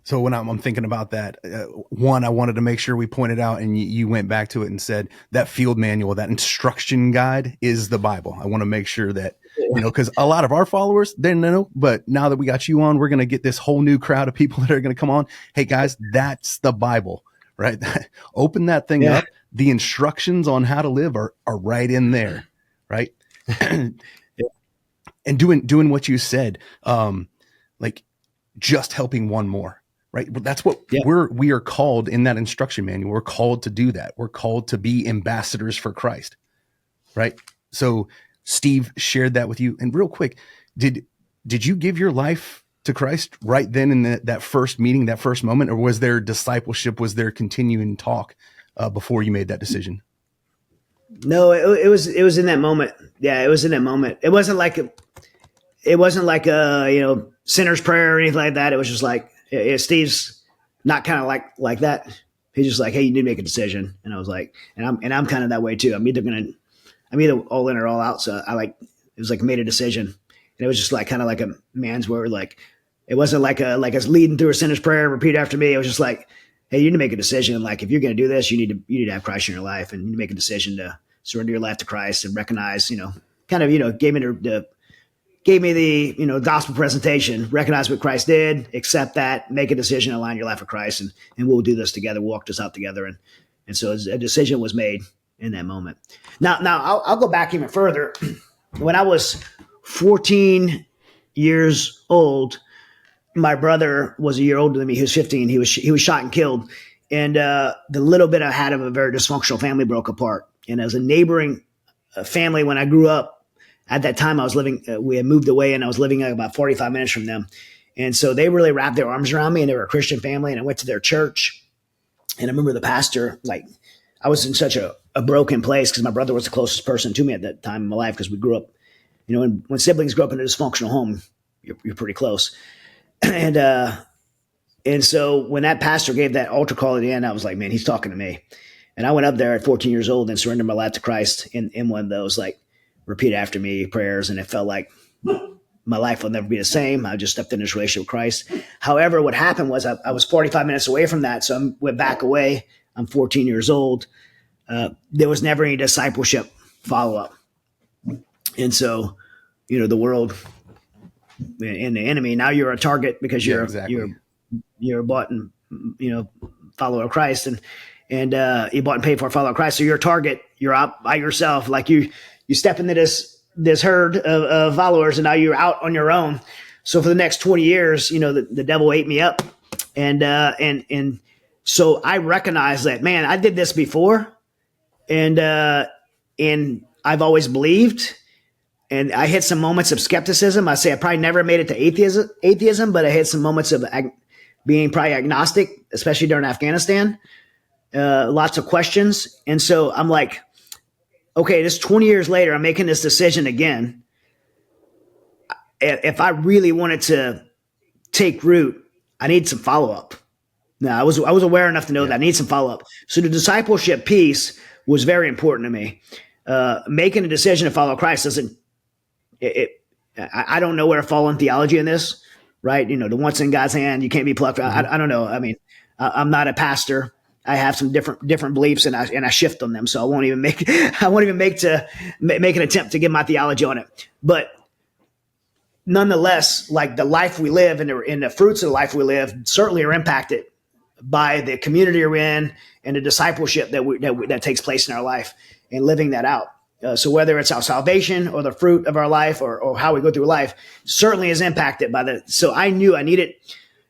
So when I'm thinking about that, one, I wanted to make sure we pointed out, and you went back to it and said that field manual, that instruction guide is the Bible. I want to make sure that, because a lot of our followers, they know, but now that we got you on, we're going to get this whole new crowd of people that are going to come on. Hey guys, that's the Bible, right? Open that thing up. The instructions on how to live are right in there, right? And doing what you said, like just helping one more, right? That's what we are called in that instruction manual. We're called to do that. We're called to be ambassadors for Christ, right? So Steve shared that with you. And real quick, did you give your life to Christ right then in that first meeting, that first moment, or was there discipleship? Was there continuing talk before you made that decision? No, it was in that moment. Yeah, it was in that moment. It wasn't like a sinner's prayer or anything like that. It was just like, Steve's not kind of like that. He's just like, hey, you need to make a decision. And I was like, and I'm kind of that way too. I'm either all in or all out. So it was like I made a decision, and it was just like kind of like a man's word. Like it wasn't like us leading through a sinner's prayer, repeat after me. It was just like, hey, you need to make a decision. Like if you're going to do this, you need to have Christ in your life, and you need to make a decision to surrender your life to Christ and recognize, gave me the gospel presentation, recognize what Christ did, accept that, make a decision, align your life with Christ, and we'll do this together. We'll walk this out together. And so a decision was made in that moment. Now I'll go back even further. When I was 14 years old, my brother was a year older than me. He was 15. He was shot and killed. And the little bit I had of a very dysfunctional family broke apart. And as a neighboring family, when I grew up, at that time I was living, we had moved away, and I was living about 45 minutes from them. And so they really wrapped their arms around me, and they were a Christian family, and I went to their church. And I remember the pastor, like I was in such a broken place because my brother was the closest person to me at that time in my life, because we grew up, when siblings grow up in a dysfunctional home, you're pretty close. And so when that pastor gave that altar call at the end, I was like, man, he's talking to me. And I went up there at 14 years old and surrendered my life to Christ in one of those, like, repeat after me prayers. And it felt like my life will never be the same. I just stepped in this relationship with Christ. However, what happened was I was 45 minutes away from that. So I went back away. I'm 14 years old. There was never any discipleship follow-up. And so, the world and the enemy, now you're a target because you're bought and, follower of Christ, and you bought and paid for a follower of Christ. So you're a target. You're out by yourself. Like you step into this herd of followers, and now you're out on your own. So for the next 20 years, the devil ate me up. And so I recognized that, man, I did this before, and I've always believed, and I hit some moments of skepticism. I say I probably never made it to atheism, but I had some moments of being probably agnostic, especially during Afghanistan. Lots of questions. And so I'm like, okay, this 20 years later, I'm making this decision again. If I really wanted to take root, I need some follow-up. Now, I was aware enough to know that I need some follow-up. So the discipleship piece was very important to me. Making a decision to follow Christ I don't know where to fall in theology in this, right? The once in God's hand, you can't be plucked. I don't know. I mean, I'm not a pastor. I have some different beliefs, and I shift on them. So I won't even make an attempt to give my theology on it. But nonetheless, like the life we live and the fruits of the life we live certainly are impacted by the community we're in and the discipleship that takes place in our life and living that out. So whether it's our salvation or the fruit of our life or how we go through life certainly is impacted by that. So I knew I needed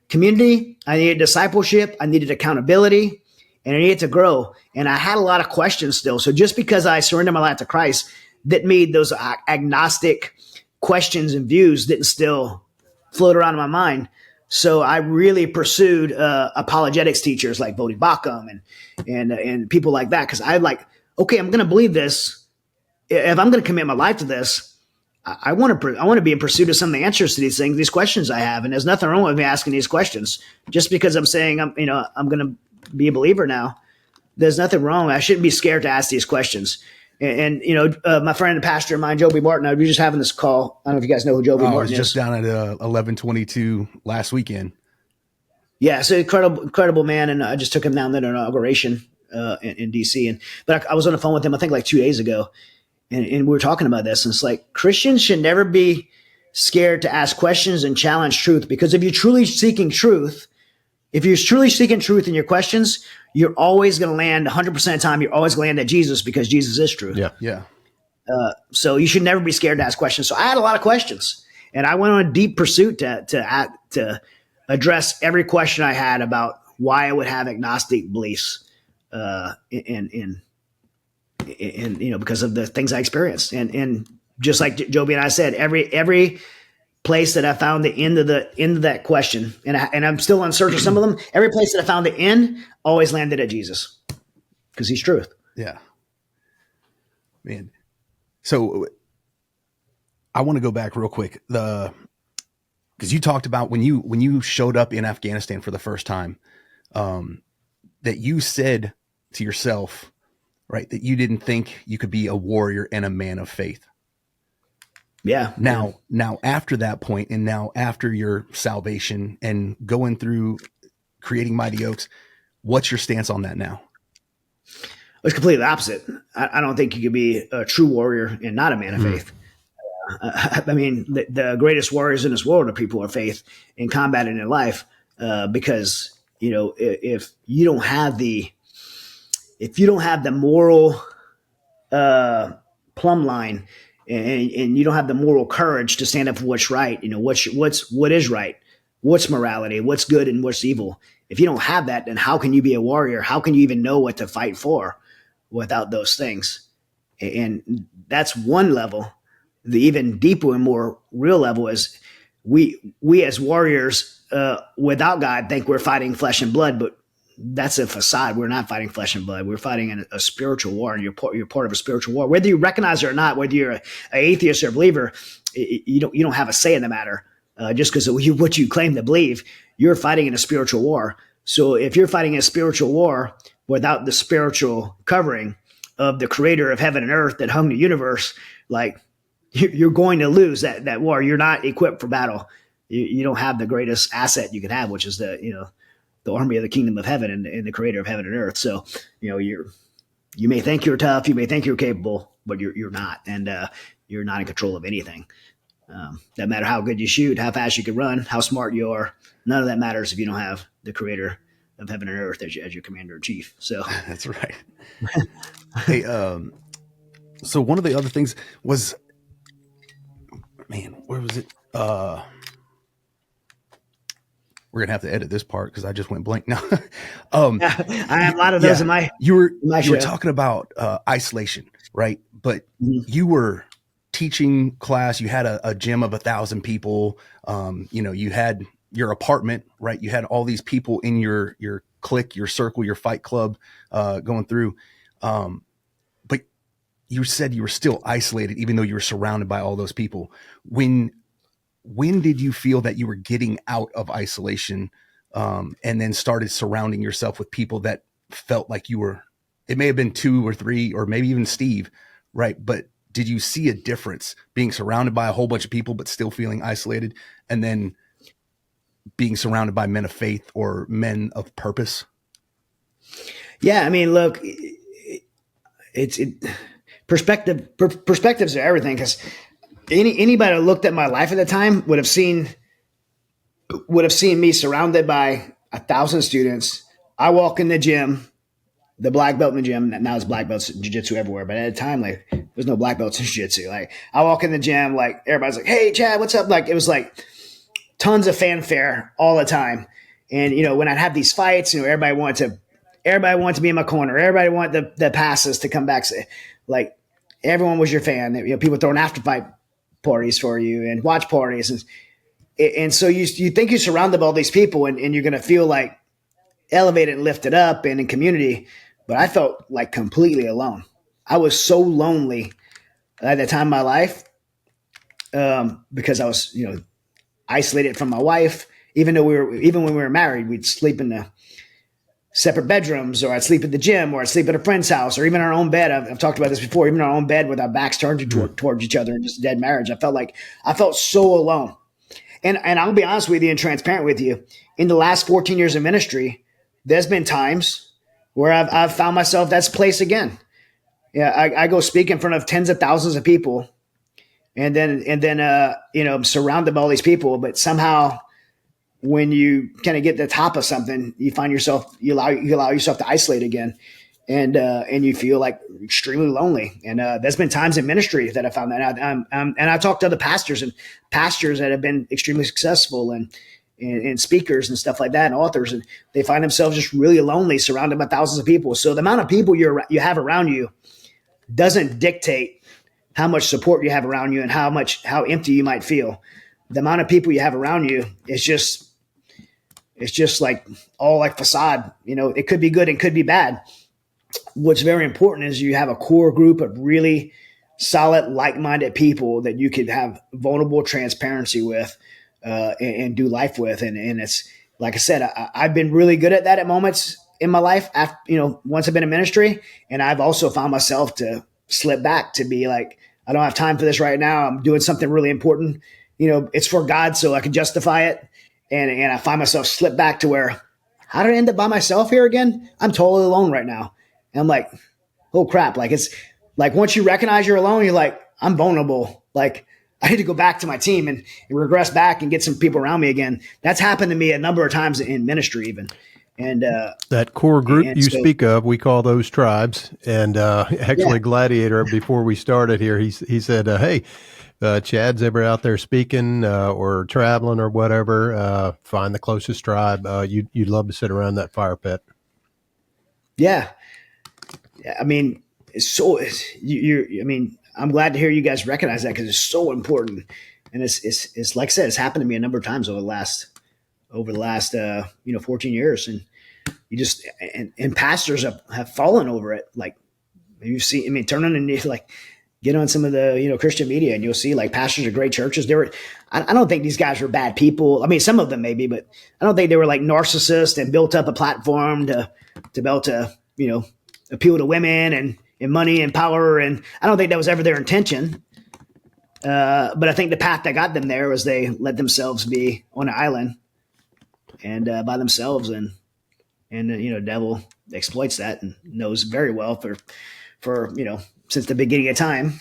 community, I needed discipleship, I needed accountability. and I needed to grow. And I had a lot of questions still. So just because I surrendered my life to Christ didn't mean those agnostic questions and views didn't still float around in my mind. So I really pursued apologetics teachers like Bodhi Bacham and people like that, because I like, okay, I'm going to believe this. If I'm going to commit my life to this, I want to be in pursuit of some of the answers to these things, these questions I have, and there's nothing wrong with me asking these questions. Just because I'm saying I'm going to be a believer now, there's nothing wrong. I shouldn't be scared to ask these questions. And my friend and pastor of mine, Joby Martin, we were just having this call. I don't know if you guys know who Joby Martin is. I was just down at 1122 last weekend. Yeah, so incredible man, and I just took him down there to an inauguration in DC. But I was on the phone with him, I think like 2 days ago, and we were talking about this. And it's like, Christians should never be scared to ask questions and challenge truth, because if you're truly seeking truth in your questions, you're always going to land 100% of the time. You're always going to land at Jesus, because Jesus is truth. Yeah. So you should never be scared to ask questions. So I had a lot of questions, and I went on a deep pursuit to address every question I had about why I would have agnostic beliefs, because of the things I experienced. And just like Joby and I said, every place that I found the end of that question, and I'm still in search of some of them. Every place that I found the end always landed at Jesus, because he's truth. Yeah, man. So I want to go back real quick, because you talked about when you showed up in Afghanistan for the first time, that you said to yourself, right, that you didn't think you could be a warrior and a man of faith. Yeah. Now after that point, and now after your salvation and going through creating Mighty Oaks, what's your stance on that now? It's completely the opposite. I don't think you could be a true warrior and not a man of faith. I mean, the greatest warriors in this world are people of faith in combat and in life, because if you don't have the moral plumb line, and you don't have the moral courage to stand up for what's right, what is right, what's morality, what's good and what's evil. If you don't have that, then how can you be a warrior? How can you even know what to fight for without those things? And that's one level. The even deeper and more real level is we as warriors without God think we're fighting flesh and blood, but that's a facade. We're not fighting flesh and blood. We're fighting a spiritual war, and you're part of a spiritual war. Whether you recognize it or not, whether you're an atheist or a believer, you don't have a say in the matter. Just because of what you claim to believe, you're fighting in a spiritual war. So if you're fighting a spiritual war without the spiritual covering of the creator of heaven and earth that hung the universe, like, you're going to lose that war. You're not equipped for battle. You don't have the greatest asset you could have, which is the army of the kingdom of heaven and the creator of heaven and earth. So, you may think you're tough, you may think you're capable, but you're not, and you're not in control of anything. Doesn't matter how good you shoot, how fast you can run, how smart you are. None of that matters if you don't have the creator of heaven and earth as your commander in chief. So that's right. Hey, so one of the other things was, man, where was it? We're gonna have to edit this part because I just went blank now. I have a lot of those in my. You were talking about isolation, right? But you were teaching class. You had a gym of 1,000 people. You had your apartment, right? You had all these people in your clique, your circle, your fight club, going through. But you said you were still isolated, even though you were surrounded by all those people. When did you feel that you were getting out of isolation, and then started surrounding yourself with people that felt like you were, it may have been 2 or 3, or maybe even Steve, right? But did you see a difference being surrounded by a whole bunch of people, but still feeling isolated, and then being surrounded by men of faith or men of purpose? Yeah. I mean, look, perspectives are everything, because anybody that looked at my life at the time would have seen me surrounded by 1,000 students. I walk in the gym, the black belt in the gym. Now it's black belts in jiu-jitsu everywhere, but at the time, like, there's no black belts in jiu-jitsu. Like, I walk in the gym, like, everybody's like, "Hey, Chad, what's up?" Like, it was like tons of fanfare all the time. And when I'd have these fights, everybody wanted to everybody wanted to be in my corner. Everybody wanted the passes to come back. Like everyone was your fan. You know, people throwing after fight parties for you and watch parties. And so you think you're surrounded by all these people and you're going to feel like elevated and lifted up and in community. But I felt like completely alone. I was so lonely at that time in my life because I was, you know, isolated from my wife. Even when we were married, we'd sleep in the separate bedrooms, or I'd sleep at the gym, or I'd sleep at a friend's house, or even our own bed. I've talked about this before. Even our own bed with our backs turned towards each other, and just a dead marriage. I felt so alone. And I'll be honest with you and transparent with you. In the last 14 years of ministry, there's been times where I've found myself that's place again. Yeah, I go speak in front of tens of thousands of people, and then you know, I'm surrounded by all these people, but somehow when you kind of get to the top of something, you find yourself, you allow yourself to isolate again, and you feel like extremely lonely. And there's been times in ministry that I found that out. And I talked to other pastors that have been extremely successful and speakers and stuff like that, and authors, and they find themselves just really lonely, surrounded by thousands of people. So the amount of people you have around you doesn't dictate how much support you have around you and how empty you might feel. The amount of people you have around you is just, it's just like all like facade. You know, it could be good and could be bad. What's very important is you have a core group of really solid, like-minded people that you could have vulnerable transparency with and do life with. And it's, like I said, I've been really good at that at moments in my life after, you know, once I've been in ministry. And I've also found myself to slip back to be like, I don't have time for this right now. I'm doing something really important. You know, it's for God, so I can justify it. And I find myself slip back to where, how did I end up by myself here again? I'm totally alone right now. And I'm like, oh crap. Like, it's like, once you recognize you're alone, you're like, I'm vulnerable. Like, I need to go back to my team and regress back and get some people around me again. That's happened to me a number of times in ministry even. And that core group you speak of, we call those tribes. And actually, Gladiator, before we started here, he said, hey, Chad's ever out there speaking or traveling or whatever, find the closest tribe. You'd love to sit around that fire pit. Yeah. I mean, I'm glad to hear you guys recognize that, because it's so important. And it's like I said, it's happened to me a number of times over the last 14 years. And you just, and pastors have fallen over it. Like, you see, I mean, turn on and like get on some of the, you know, Christian media, and you'll see like pastors of great churches. I don't think these guys were bad people. I mean, some of them maybe, but I don't think they were like narcissists and built up a platform to be able to, you know, appeal to women and money and power. And I don't think that was ever their intention. But I think the path that got them there was they let themselves be on an island and by themselves, and you know, devil exploits that and knows very well for you know, since the beginning of time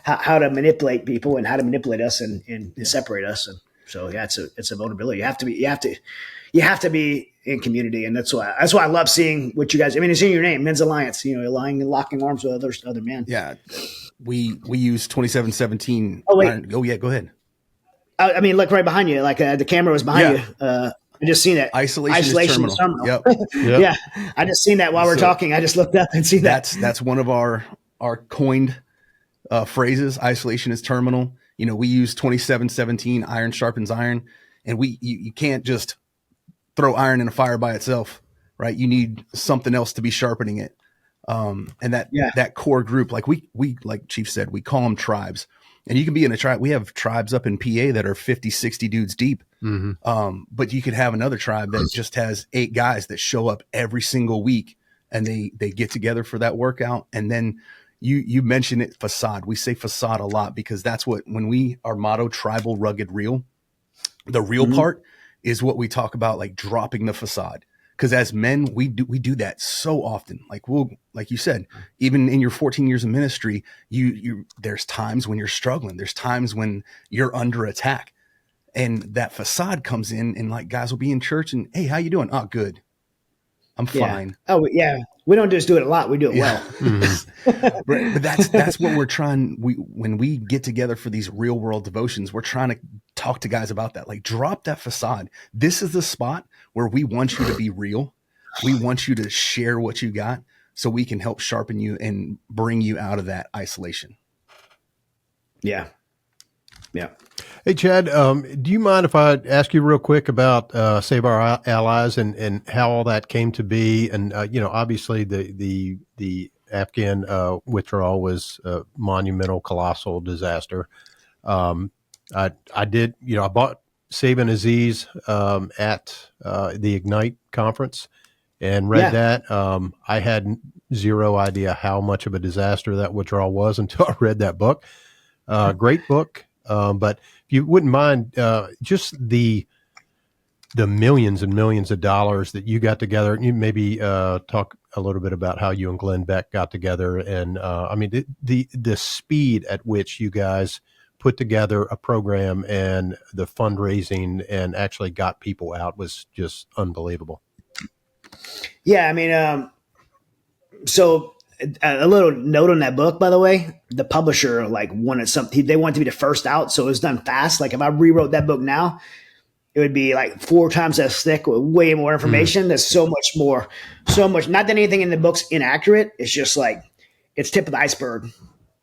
how to manipulate people and how to manipulate us and separate us. And so yeah, it's a vulnerability. You have to be in community, and that's why I love seeing what you guys. I mean, it's in your name, Men's Alliance. You know, locking arms with other men. Yeah, we use 2717. Oh wait, go ahead. I mean, look right behind you. Like the camera was behind you. I just seen that. Isolation is terminal. Yep. Yeah, I just seen that while we're talking. I just looked up and seen that. That's one of our coined phrases. Isolation is terminal. You know, we use 2717. Iron sharpens iron, and you can't just throw iron in a fire by itself, right? You need something else to be sharpening it. And that core group, like we like Chief said, we call them tribes. And you can be in a tribe. We have tribes up in PA that are 50, 60 dudes deep. Mm-hmm. But you could have another tribe that just has 8 guys that show up every single week, and they get together for that workout. And then you mentioned it, facade. We say facade a lot because that's when our motto, tribal, rugged, real, the real part is what we talk about, like dropping the facade. Because as men, we do that so often. Like you said, even in your 14 years of ministry, there's times when you're struggling. There's times when you're under attack, and that facade comes in, and like guys will be in church and, hey, how you doing? Oh, good. I'm fine. Oh yeah. We don't just do it a lot. We do it well. But that's what we're trying. When we get together for these real world devotions, we're trying to talk to guys about that. Like, drop that facade. This is the spot where we want you to be real. We want you to share what you got so we can help sharpen you and bring you out of that isolation. Yeah. Yeah. Hey, Chad, do you mind if I ask you real quick about Save Our Allies and how all that came to be? And, obviously the Afghan withdrawal was a monumental, colossal disaster. I did, I bought Save Aziz at the Ignite conference and read that. I had zero idea how much of a disaster that withdrawal was until I read that book. Great book. But if you wouldn't mind, just the millions and millions of dollars that you got together, and you maybe talk a little bit about how you and Glenn Beck got together, and the speed at which you guys put together a program and the fundraising and actually got people out was just unbelievable. Yeah, so a little note on that book, by the way, the publisher wanted something. They wanted to be the first out, so it was done fast. If I rewrote that book now, it would be 4 times as thick with way more information. There's so much. Not that anything in the book's inaccurate. It's just it's tip of the iceberg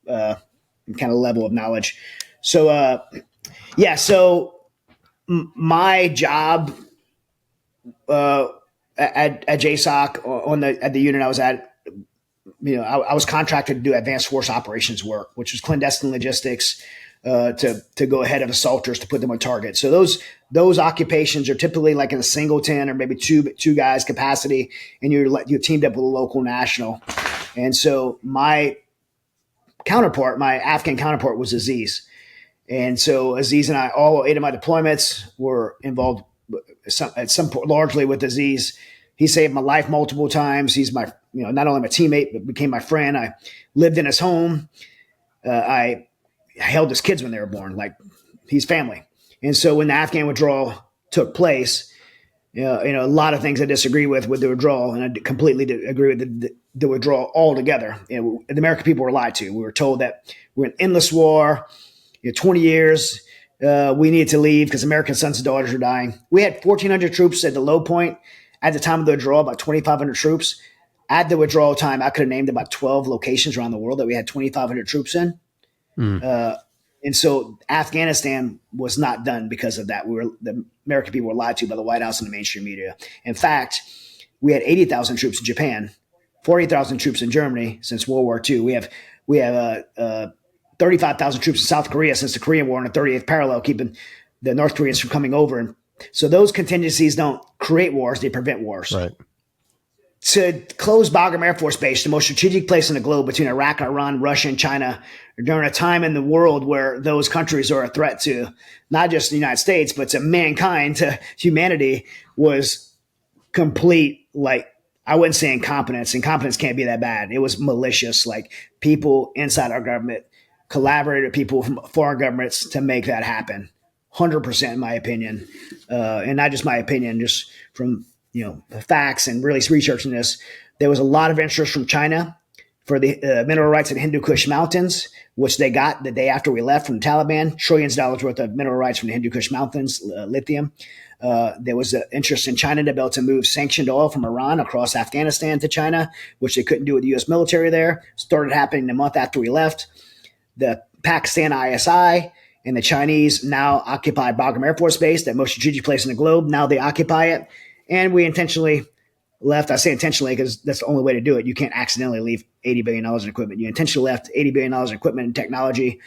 kind of level of knowledge. So my job at JSOC at the unit I was at, I was contracted to do advanced force operations work, which was clandestine logistics to go ahead of assaulters to put them on target. So those occupations are typically in a singleton or maybe two guys capacity, and you're teamed up with a local national. And so my Afghan counterpart was Aziz. And so Aziz and I, all 8 of my deployments were involved at some point, largely with Aziz. He saved my life multiple times. He's my, not only my teammate, but became my friend. I lived in his home. I held his kids when they were born, he's family. And so when the Afghan withdrawal took place, a lot of things I disagree with the withdrawal, and I completely agree with the withdrawal altogether. The American people were lied to. We were told that we're in endless war. 20 years, we needed to leave because American sons and daughters are dying. We had 1,400 troops at the low point. At the time of the withdrawal, about 2,500 troops. At the withdrawal time, I could have named about 12 locations around the world that we had 2,500 troops in. And so Afghanistan was not done because of that. The American people were lied to by the White House and the mainstream media. In fact, we had 80,000 troops in Japan, 40,000 troops in Germany since World War II. We have 35,000 troops in South Korea since the Korean War in the 38th parallel, keeping the North Koreans from coming over. And so those contingencies don't create wars; they prevent wars. Right. To close Bagram Air Force Base, the most strategic place in the globe between Iraq, Iran, Russia, and China, during a time in the world where those countries are a threat to not just the United States, but to mankind, to humanity, was complete, I wouldn't say incompetence. Incompetence can't be that bad. It was malicious. People inside our government collaborated with people from foreign governments to make that happen. 100% in my opinion. And not just my opinion, just from the facts and really researching this. There was a lot of interest from China for the mineral rights in Hindu Kush Mountains, which they got the day after we left from the Taliban. Trillions of dollars worth of mineral rights from the Hindu Kush Mountains, lithium. There was interest in China to be able to move sanctioned oil from Iran across Afghanistan to China, which they couldn't do with the U.S. military there. Started happening a month after we left. The Pakistan ISI and the Chinese now occupy Bagram Air Force Base, that most strategic place in the globe. Now they occupy it. And we intentionally left. I say intentionally because that's the only way to do it. You can't accidentally leave $80 billion in equipment. You intentionally left $80 billion in equipment and technology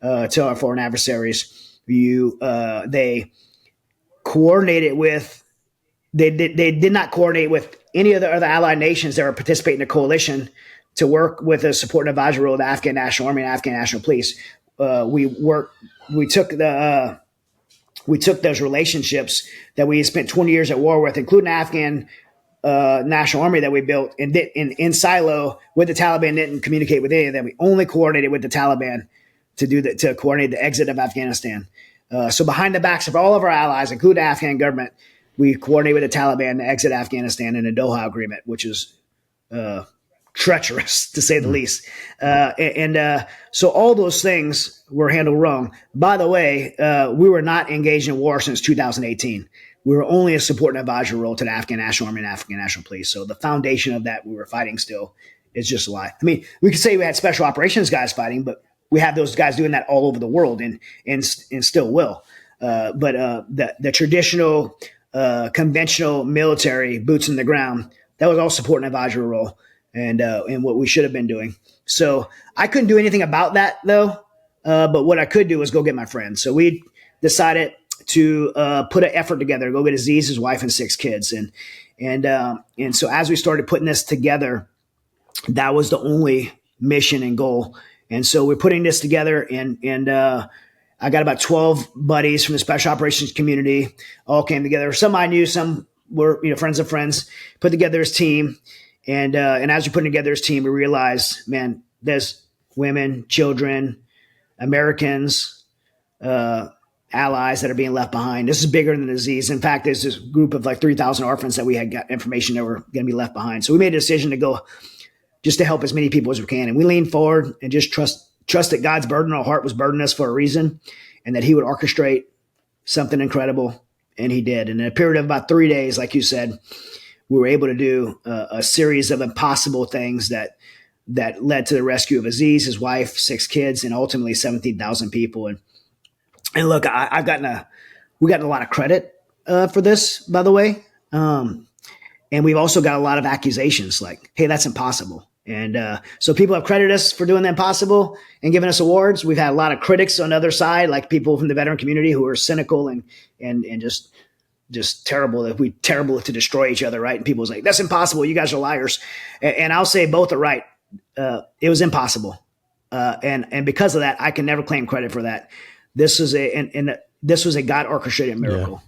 to our foreign adversaries. They coordinated with, they did not coordinate with any of the other allied nations that were participating in the coalition to work with a support and advisory role of the Afghan National Army and Afghan National Police. We took those relationships that we spent 20 years at war with, including the Afghan National Army that we built in silo with the Taliban. Didn't communicate with any of them. We only coordinated with the Taliban to coordinate the exit of Afghanistan. So behind the backs of all of our allies, including the Afghan government, we coordinated with the Taliban to exit Afghanistan in a Doha agreement, which is treacherous to say the least. So all those things were handled wrong. By the way, we were not engaged in war since 2018. we were only a support and advisory role to the Afghan National Army and Afghan National Police. So the foundation of that we were fighting still is just a lie. I mean, we could say we had special operations guys fighting, but we have those guys doing that all over the world and still will. But the traditional, conventional military boots in the ground, that was all support and advisory role and what we should have been doing. So I couldn't do anything about that though. But what I could do was go get my friends. So we decided to put an effort together, go get Aziz, his wife, and 6 kids. And so as we started putting this together, that was the only mission and goal. And so we're putting this together, and I got about 12 buddies from the special operations community, all came together. Some I knew, some were friends of friends, put together his team. And as we put together his team, we realized, man, there's women, children, Americans, allies that are being left behind. This is bigger than the disease. In fact, there's this group of like 3,000 orphans that we had got information that were going to be left behind. So we made a decision to go just to help as many people as we can. And we leaned forward and just trust that God's burden on our heart was burdening us for a reason, and that he would orchestrate something incredible. And he did. And in a period of about 3 days, like you said, we were able to do a series of impossible things that led to the rescue of Aziz, his wife, 6 kids, and ultimately 17,000 people. And look, we gotten a lot of credit for this, by the way. And we've also got a lot of accusations like, hey, that's impossible. And so people have credited us for doing the impossible and giving us awards. We've had a lot of critics on the other side, like people from the veteran community who are cynical and just terrible, terrible to destroy each other, right? And people's like, that's impossible. You guys are liars. And I'll say both are right. It was impossible. And because of that, I can never claim credit for that. This was a God orchestrated miracle.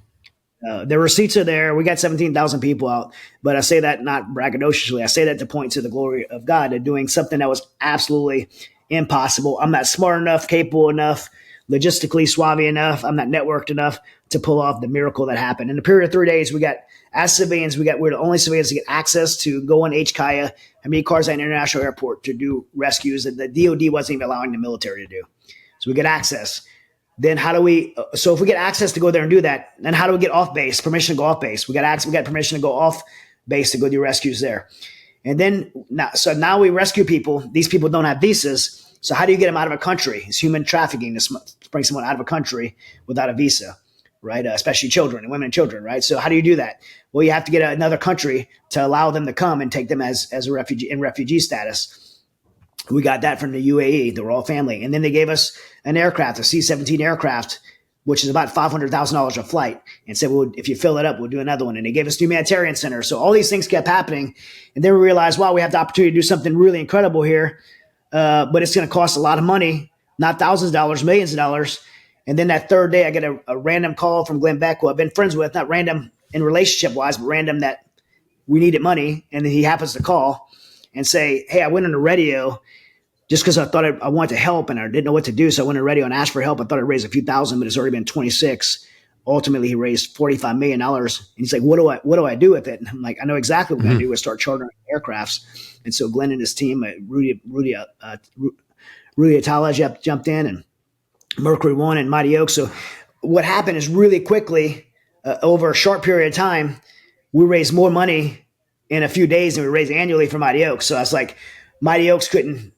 The receipts are there. We got 17,000 people out, but I say that not braggadociously. I say that to point to the glory of God and doing something that was absolutely impossible. I'm not smart enough, capable enough, logistically suave enough. I'm not networked enough to pull off the miracle that happened. In a period of 3 days, we're the only civilians to get access to go on HKIA, Hamid Karzai International Airport, to do rescues that the DOD wasn't even allowing the military to do. So we get access. Then so if we get access to go there and do that, then how do we get off base, permission to go off base? We got permission to go off base to go do rescues there. And then now we rescue people. These people don't have visas. So how do you get them out of a country? It's human trafficking to bring someone out of a country without a visa, right? Especially children and women and children, right? So how do you do that? Well, you have to get another country to allow them to come and take them as a refugee in refugee status. We got that from the UAE, the Royal Family. And then they gave us an aircraft, a C-17 aircraft, which is about $500,000 a flight, and said, well, if you fill it up, we'll do another one. And they gave us the humanitarian center. So all these things kept happening. And then we realized, wow, we have the opportunity to do something really incredible here. But it's going to cost a lot of money, not thousands of dollars, millions of dollars. And then that third day, I get a random call from Glenn Beck, who I've been friends with, not random in relationship wise, but random that we needed money. And then he happens to call and say, hey, I went on the radio just because I thought I wanted to help and I didn't know what to do. So I went on the radio and asked for help. I thought I'd raise a few thousand, but it's already been 26. Ultimately, he raised $45 million. And he's like, what do I do with it? And I'm like, I know exactly what we're going to do is start chartering aircrafts. And so Glenn and his team, Rudy Atala jumped in, and Mercury One and Mighty Oak. So what happened is really quickly, over a short period of time, we raised more money in a few days than we raised annually for Mighty Oaks. So I was like, Mighty Oaks couldn't,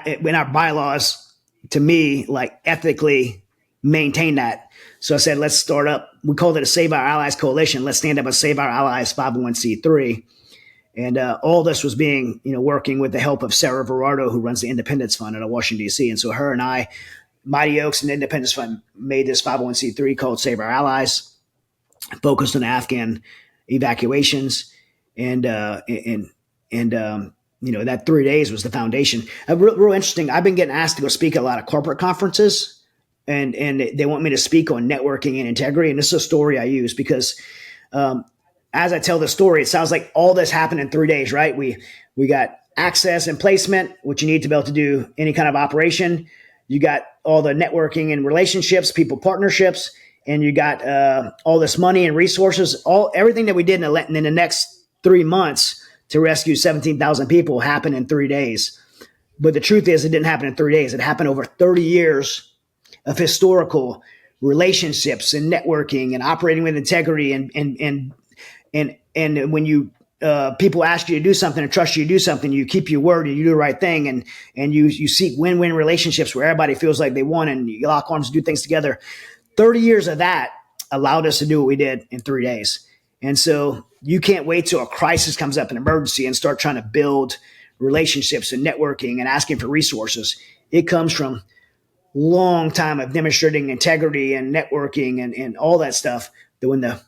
in our bylaws, to me, like ethically maintain that. So I said, let's start up. We called it a Save Our Allies Coalition. Let's stand up a Save Our Allies 501c3. And all this was being, working with the help of Sarah Verardo, who runs the Independence Fund out of Washington, D.C. And so her and I, Mighty Oaks and the Independence Fund, made this 501c3 called Save Our Allies, focused on Afghan evacuations. And that 3 days was the foundation. Real interesting. I've been getting asked to go speak at a lot of corporate conferences, and they want me to speak on networking and integrity. And this is a story I use because as I tell the story, it sounds like all this happened in 3 days, right? We got access and placement, which you need to be able to do any kind of operation. You got all the networking and relationships, people partnerships, and you got all this money and resources. Everything that we did in the next 3 months to rescue 17,000 people happened in 3 days. But the truth is, it didn't happen in 3 days. It happened over 30 years of historical relationships and networking and operating with integrity and when you people ask you to do something and trust you to do something, you keep your word and you do the right thing, and you seek win-win relationships where everybody feels like they won, and you lock arms and do things together. 30 years of that allowed us to do what we did in 3 days. And so you can't wait till a crisis comes up, an emergency, and start trying to build relationships and networking and asking for resources. It comes from long time of demonstrating integrity and networking and all that stuff, that when the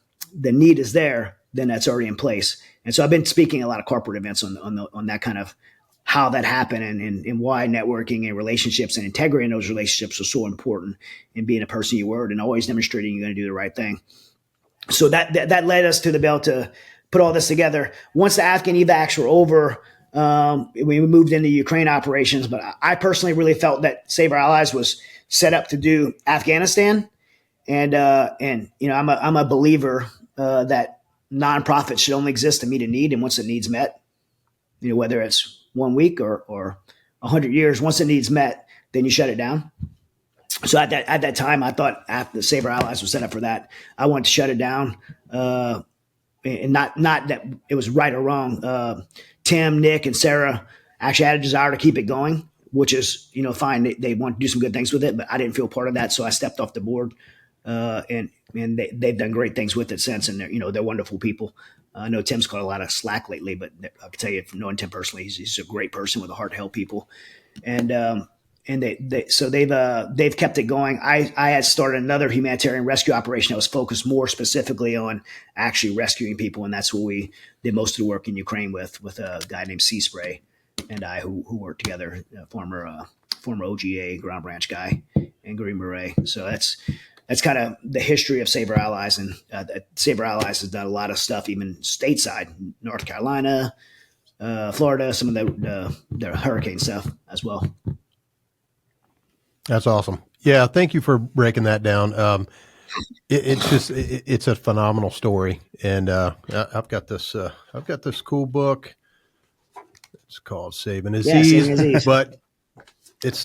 need is there, then that's already in place. And so I've been speaking at a lot of corporate events on that kind of how that happened and why networking and relationships and integrity in those relationships are so important, and being a person of your word and always demonstrating you're going to do the right thing. So that led us to the belt to put all this together. Once the Afghan evacs were over, we moved into Ukraine operations, but I personally really felt that Save Our Allies was set up to do Afghanistan. And I'm a believer that nonprofits should only exist to meet a need. And once the need's met, whether it's 1 week or 100 years, once the need's met, then you shut it down. So at that time, I thought after the Save Our Allies was set up for that, I wanted to shut it down. And not that it was right or wrong. Tim, Nick, and Sarah actually had a desire to keep it going, which is, fine. They want to do some good things with it, but I didn't feel part of that. So I stepped off the board, and they've done great things with it since. And they're wonderful people. I know Tim's caught a lot of slack lately, but I can tell you from knowing Tim personally, he's a great person with a heart to help people. And they've kept it going. I had started another humanitarian rescue operation that was focused more specifically on actually rescuing people, and that's what we did most of the work in Ukraine with a guy named Sea Spray and I, who worked together, former OGA Ground Branch guy and Green Beret. So that's kind of the history of Save Our Allies, and Save Our Allies has done a lot of stuff, even stateside, North Carolina, Florida, some of the hurricane stuff as well. That's awesome. Yeah. Thank you for breaking that down. It's a phenomenal story. And, I've got this cool book. It's called Saving Aziz, but it's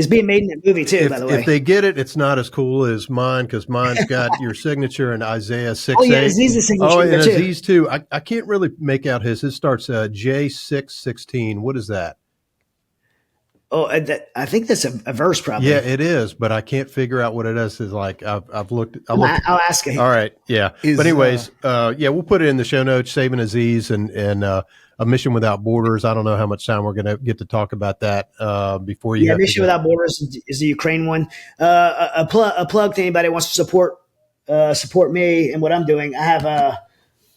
being made in a movie too, by the way. If they get it, it's not as cool as mine, because mine's got your signature and Isaiah 6:8. Oh yeah, Aziz's signature. Oh, and Aziz too. I can't really make out his. His starts J6:16. What is that? Oh, I think that's a verse, probably. Yeah, it is, but I can't figure out what it is. Is like I've looked. I'll ask him. All right, yeah. But anyways, we'll put it in the show notes. Saving Aziz and A Mission Without Borders. I don't know how much time we're going to get to talk about that before you. Yeah, Mission Without Borders is the Ukraine one. A plug to anybody who wants to support me and what I'm doing. I have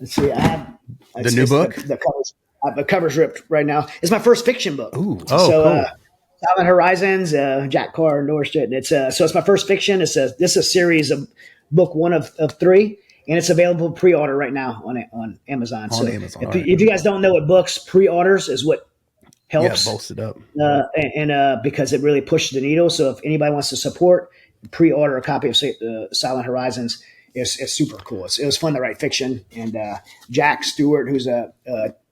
let's see, I have the new book. The cover's ripped right now. It's my first fiction book. Ooh, cool. Silent Horizons, Jack Carr endorsed it. It's so it's my first fiction. This is a series of book one of 3, and it's available pre-order right now on Amazon. If you guys don't know what books, pre-orders is what helps. Yeah, bolts it up. And because it really pushes the needle. So if anybody wants to support, pre-order a copy of Silent Horizons. It's super cool. It was fun to write fiction. And Jack Stewart, who's a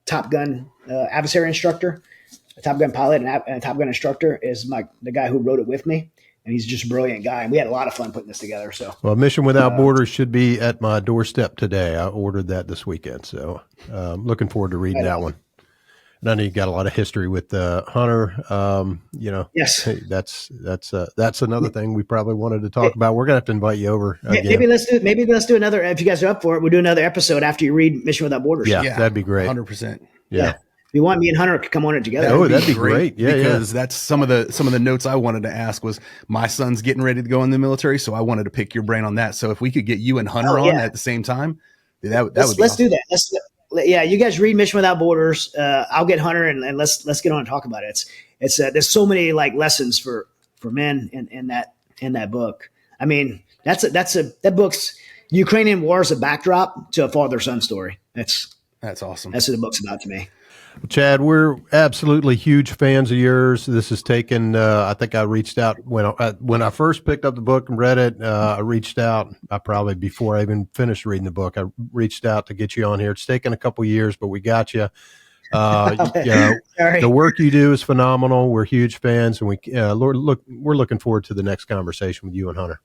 Top Gun adversary instructor, a Top Gun pilot and a Top Gun instructor, is the guy who wrote it with me. And he's just a brilliant guy. And we had a lot of fun putting this together. So, well, Mission Without Borders should be at my doorstep today. I ordered that this weekend. So looking forward to reading that one. And I know you got a lot of history with Hunter. Yes, that's another thing we probably wanted to talk about. We're going to have to invite you over again. Maybe let's do another. If you guys are up for it, we'll do another episode after you read Mission Without Borders. Yeah, that'd be great. 100%. Yeah. If you want, me and Hunter to come on it together. Oh, that'd be great. Yeah, because that's some of the notes I wanted to ask. Was my son's getting ready to go in the military, so I wanted to pick your brain on that. So if we could get you and Hunter on at the same time, that would be let's awesome. Do that. You guys read Mission Without Borders. I'll get Hunter and let's get on and talk about it. It's there's so many lessons for men in that book. I mean, that book's Ukrainian war is a backdrop to a father-son story. That's awesome. That's what the book's about to me. Well, Chad, we're absolutely huge fans of yours. This has taken, I think I reached out when I first picked up the book and read it. I reached out probably before I even finished reading the book. I reached out to get you on here. It's taken a couple years, but we got you. The work you do is phenomenal. We're huge fans, and we're looking forward to the next conversation with you and Hunter.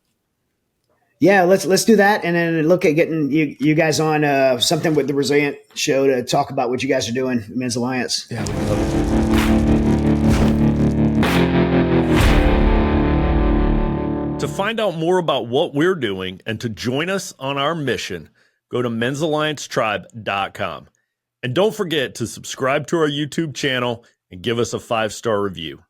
Yeah, let's do that, and then look at getting you guys on something with the Resilient Show to talk about what you guys are doing, Men's Alliance. Yeah, we love it. To find out more about what we're doing and to join us on our mission, go to men'salliancetribe.com. And don't forget to subscribe to our YouTube channel and give us a 5-star review.